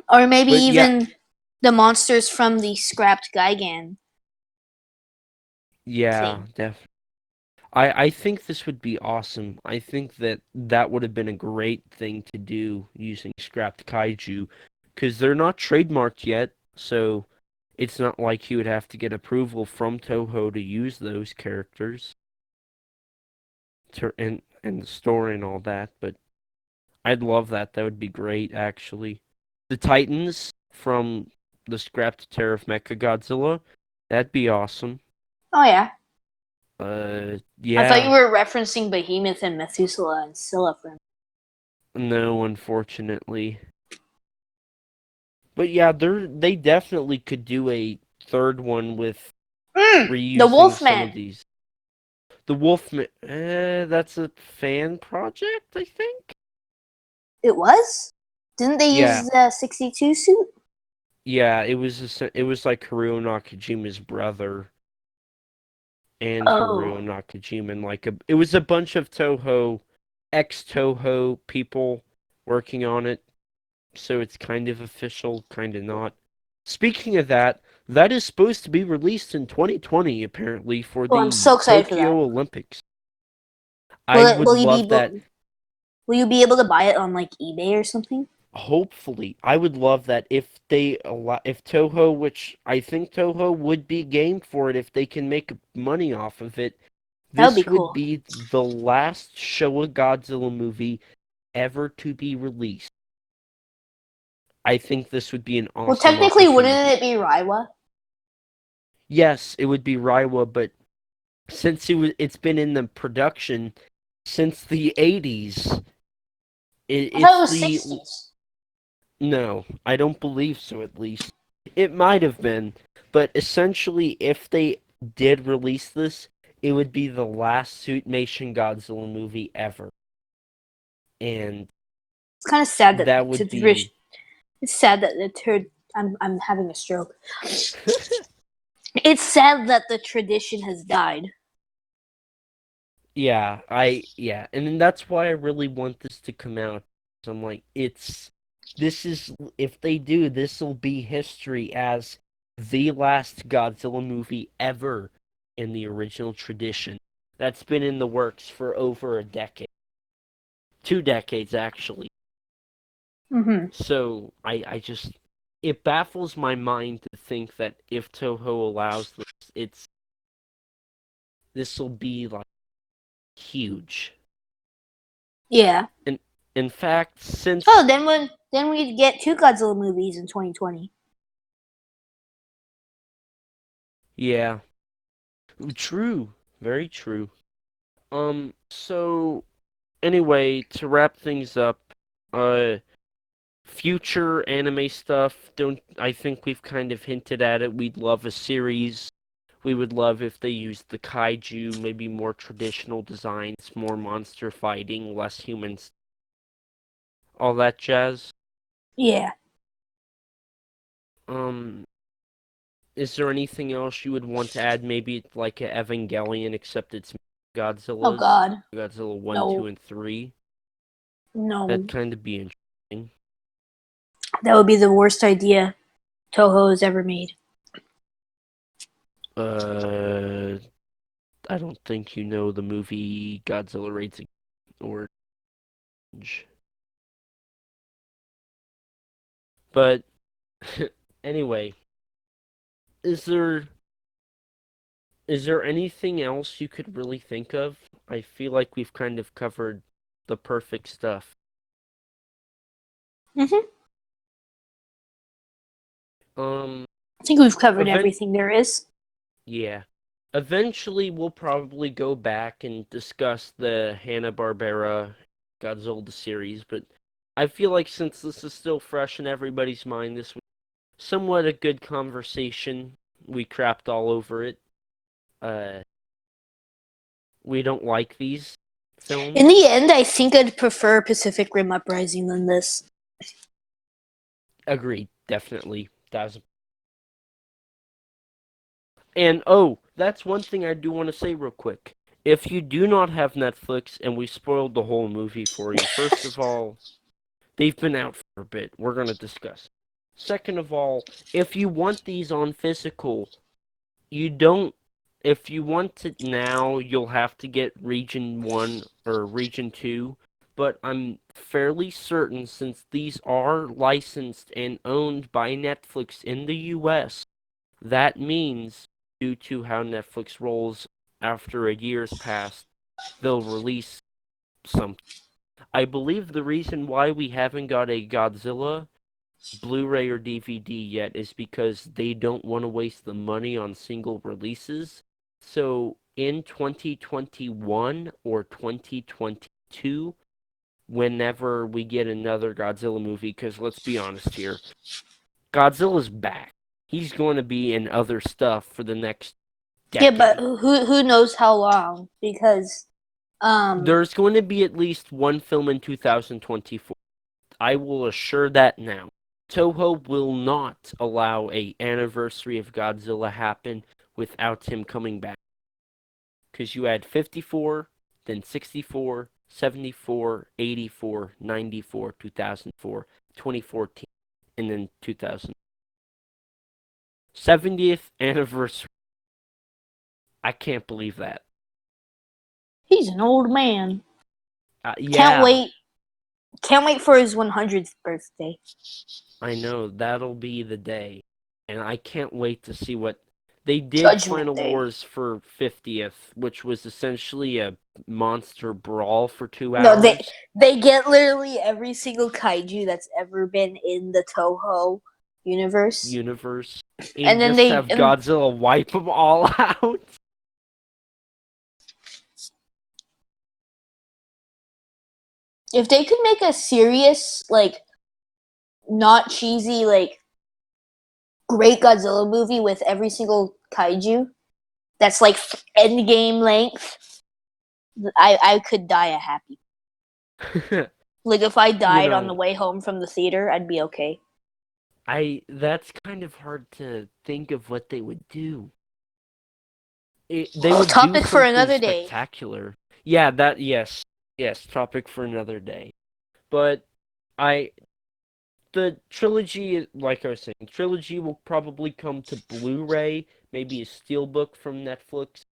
S2: Or maybe
S1: But yeah,
S2: even the monsters from the scrapped Gigan
S1: yeah,
S2: thing.
S1: definitely. I think this would be awesome. I think that that would have been a great thing to do using scrapped kaiju, because they're not trademarked yet, so it's not like you would have to get approval from Toho to use those characters to and the story and all that. But I'd love that. That would be great, actually. The Titans from the scrapped Terror of Mechagodzilla, that'd be awesome.
S2: Oh yeah. I thought you
S1: Yeah.
S2: were referencing Behemoth and Methuselah and Scylla from.
S1: No, unfortunately. But yeah, they definitely could do a third one with
S2: The
S1: reusing some of
S2: Wolfman.
S1: these. The Wolfman, that's a fan project, I think.
S2: It was? Didn't they
S1: Yeah,
S2: use the 62 suit?
S1: yeah, it was like Haruo Nakajima's brother and Haruo
S2: Oh.
S1: Nakajima, and it was a bunch of Toho, ex-Toho people working on it, so it's kind of official, kind of not. Speaking of that, that is supposed to be released in 2020, apparently, for
S2: Well, I'm
S1: the
S2: so excited for that.
S1: Tokyo Olympics. I would love that.
S2: Will you be able to buy it on like eBay or something?
S1: Hopefully, I would love that if they allow, if Toho, which I think Toho would be game for it if they can make money off of it.
S2: That would be
S1: This would
S2: cool.
S1: be the last Showa Godzilla movie ever to be released. I think this would be an
S2: Well,
S1: awesome
S2: technically, wouldn't
S1: opportunity.
S2: it be Raiwa?
S1: Yes, it would be Raiwa, but since it's been in the production since the 80s,
S2: I thought it
S1: it's
S2: was
S1: the
S2: 60s.
S1: no, I don't believe so at least. It might have been, but essentially if they did release this, it would be the last Suitmation Godzilla movie ever. And
S2: It's kind of sad that
S1: that would be
S2: it's sad that the turd. I'm having a stroke. It's sad that the tradition has died.
S1: yeah, and then that's why I really want this to come out. So I'm like, this is if they do, this will be history as the last Godzilla movie ever in the original tradition. That's been in the works for over a decade, 2 decades actually.
S2: Mm-hmm.
S1: So it baffles my mind to think that if Toho allows this, this will be like huge.
S2: Yeah.
S1: In fact,
S2: Oh,
S1: since
S2: then we get two Godzilla movies in 2020.
S1: yeah, true, very true. So anyway, to wrap things up, uh, future anime stuff. Don't I think we've kind of hinted at it. We'd love a series. We would love if they used the kaiju, maybe more traditional designs, more monster fighting, less humans, all that jazz.
S2: Yeah.
S1: Um, is there anything else you would want to add? Maybe it's like a Evangelion, except it's
S2: Oh
S1: Godzilla's.
S2: God.
S1: Godzilla 1, 2,
S2: No.
S1: and 3. That'd
S2: No.
S1: kind of be interesting.
S2: That would be the worst idea Toho has ever made.
S1: Uh, I don't think you know the movie Godzilla Raids Orange. But anyway, is there is there anything else you could really think of? I feel like we've kind of covered the perfect stuff.
S2: Mm-hmm.
S1: Um,
S2: I think we've covered
S1: event
S2: everything there is.
S1: yeah. Eventually, we'll probably go back and discuss the Hanna-Barbera Godzilla series, but I feel like since this is still fresh in everybody's mind, this was somewhat a good conversation. We crapped all over it. Uh, we don't like these films.
S2: In the end, I think I'd prefer Pacific Rim Uprising than this.
S1: Agreed, definitely. And oh, that's one thing I do want to say real quick. If you do not have Netflix and we spoiled the whole movie for you, first of all, they've been out for a bit. We're going to discuss. Second of all, if you want these on physical, you don't. If you want it now, you'll have to get Region 1 or Region 2. But I'm fairly certain, since these are licensed and owned by Netflix in the US, that means, due to how Netflix rolls after a year's passed, they'll release something. I believe the reason why we haven't got a Godzilla Blu-ray or DVD yet is because they don't want to waste the money on single releases. So in 2021 or 2022, whenever we get another Godzilla movie, because let's be honest here, Godzilla's back. He's going to be in other stuff for the next
S2: Yeah, but
S1: decade.
S2: who knows how long? Because
S1: There's going to be at least one film in 2024. I will assure that now. Toho will not allow a anniversary of Godzilla happen without him coming back. Because you had 54, then 64, 74, 84, 94, 2004, 2014, and then 2000. 70th anniversary. I can't believe that.
S2: he's an old man.
S1: Yeah.
S2: Can't wait for his 100th birthday.
S1: I know, that'll be the day. And I can't wait to see what they did.
S2: Judgment
S1: Final
S2: Day.
S1: Wars for 50th, which was essentially a monster brawl for 2
S2: No,
S1: hours.
S2: they get literally every single kaiju that's ever been in the Toho universe.
S1: And
S2: then
S1: just have Godzilla wipe them all out.
S2: If they could make a serious, like, not cheesy, like, great Godzilla movie with every single kaiju that's like endgame length, I could die a happy. Like, if I died on the way home from the theater, I'd be okay.
S1: That's kind of hard to think of what they would do. They would
S2: topic
S1: do
S2: for
S1: something
S2: another day.
S1: spectacular. Yeah, yes, topic for another day. But the trilogy, like I was saying, trilogy will probably come to Blu-ray, maybe a steelbook from Netflix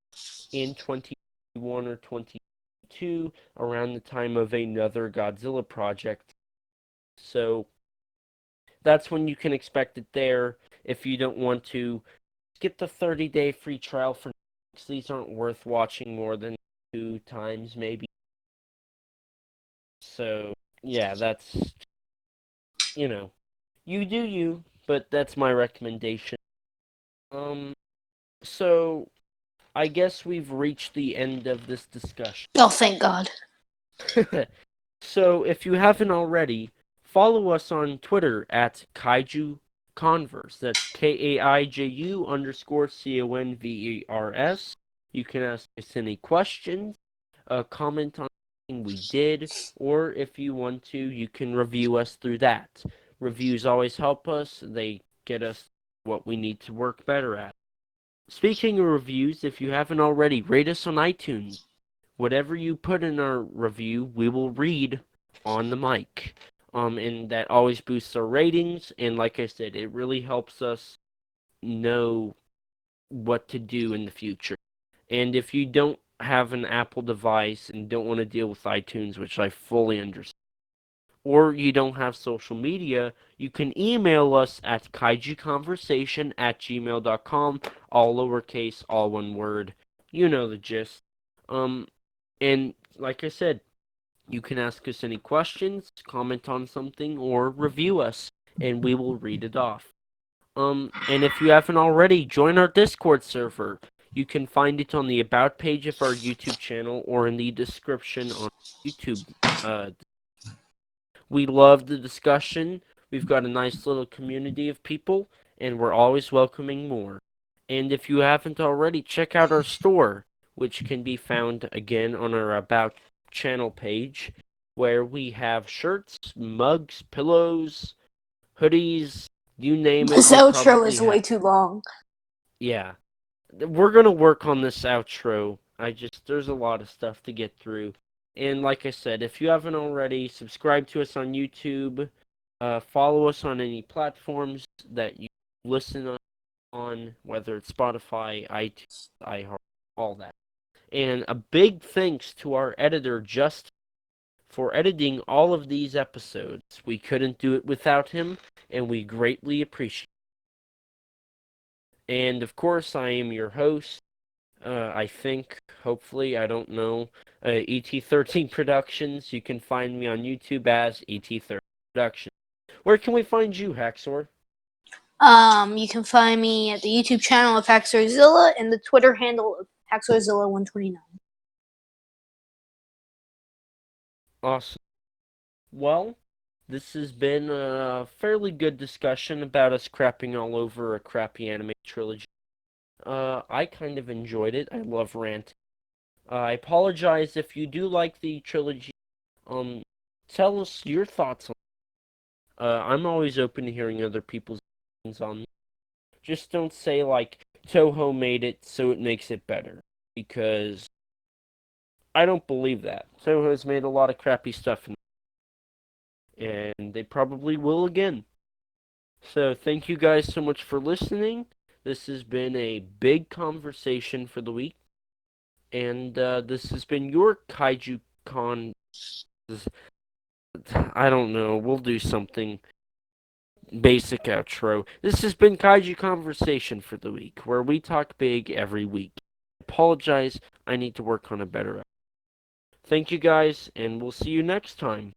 S1: in 2021 or 2022, around the time of another Godzilla project. So that's when you can expect it there. If you don't want to, get the 30-day free trial for Netflix. These aren't worth watching more than 2 times, maybe. So, yeah, that's, you do you, but that's my recommendation. So I guess we've reached the end of this discussion.
S2: Oh, thank God.
S1: So if you haven't already, follow us on Twitter at Kaiju Converse. That's KAIJU_CONVERS. You can ask us any questions, comment on anything we did, or if you want to, you can review us through that. Reviews always help us. They get us what we need to work better at. Speaking of reviews, if you haven't already, rate us on iTunes. Whatever you put in our review, we will read on the mic. And that always boosts our ratings. And like I said, it really helps us know what to do in the future. And if you don't have an Apple device and don't want to deal with iTunes, which I fully understand, or you don't have social media, you can email us at kaijuconversation@gmail.com, all lowercase, all one word. You know the gist. And like I said, you can ask us any questions, comment on something, or review us, and we will read it off. And if you haven't already, join our Discord server. You can find it on the About page of our YouTube channel or in the description on YouTube. We love the discussion. We've got a nice little community of people, and we're always welcoming more. And if you haven't already, check out our store, which can be found again on our About channel page, where we have shirts, mugs, pillows, hoodies, you name it,
S2: This
S1: we
S2: outro
S1: probably
S2: is
S1: have.
S2: way too long.
S1: Yeah, we're gonna work on this outro. There's a lot of stuff to get through. And like I said, if you haven't already, subscribe to us on YouTube, follow us on any platforms that you listen on, whether it's Spotify, iTunes, iHeart, all that. And a big thanks to our editor, Justin, for editing all of these episodes. We couldn't do it without him, and we greatly appreciate it. And of course, I am your host. I think, hopefully, I don't know, ET13 Productions. You can find me on YouTube as ET13 Productions. Where can we find you, Haxor?
S2: You can find me at the YouTube channel of Haxorzilla and the Twitter handle of Haxorzilla129.
S1: Awesome. Well, this has been a fairly good discussion about us crapping all over a crappy anime trilogy. I kind of enjoyed it. I love ranting. I apologize if you do like the trilogy. Um, Tell us your thoughts on. I'm always open to hearing other people's opinions on this. Just don't say like Toho made it so it makes it better, because I don't believe that. Toho's made a lot of crappy stuff, and they probably will again. So thank you guys so much for listening. This has been a big conversation for the week, and this has been your Kaiju Con. I don't know. We'll do something basic outro. This has been Kaiju Conversation for the week, where we talk big every week. Apologize. I need to work on a better. Thank you guys, and we'll see you next time.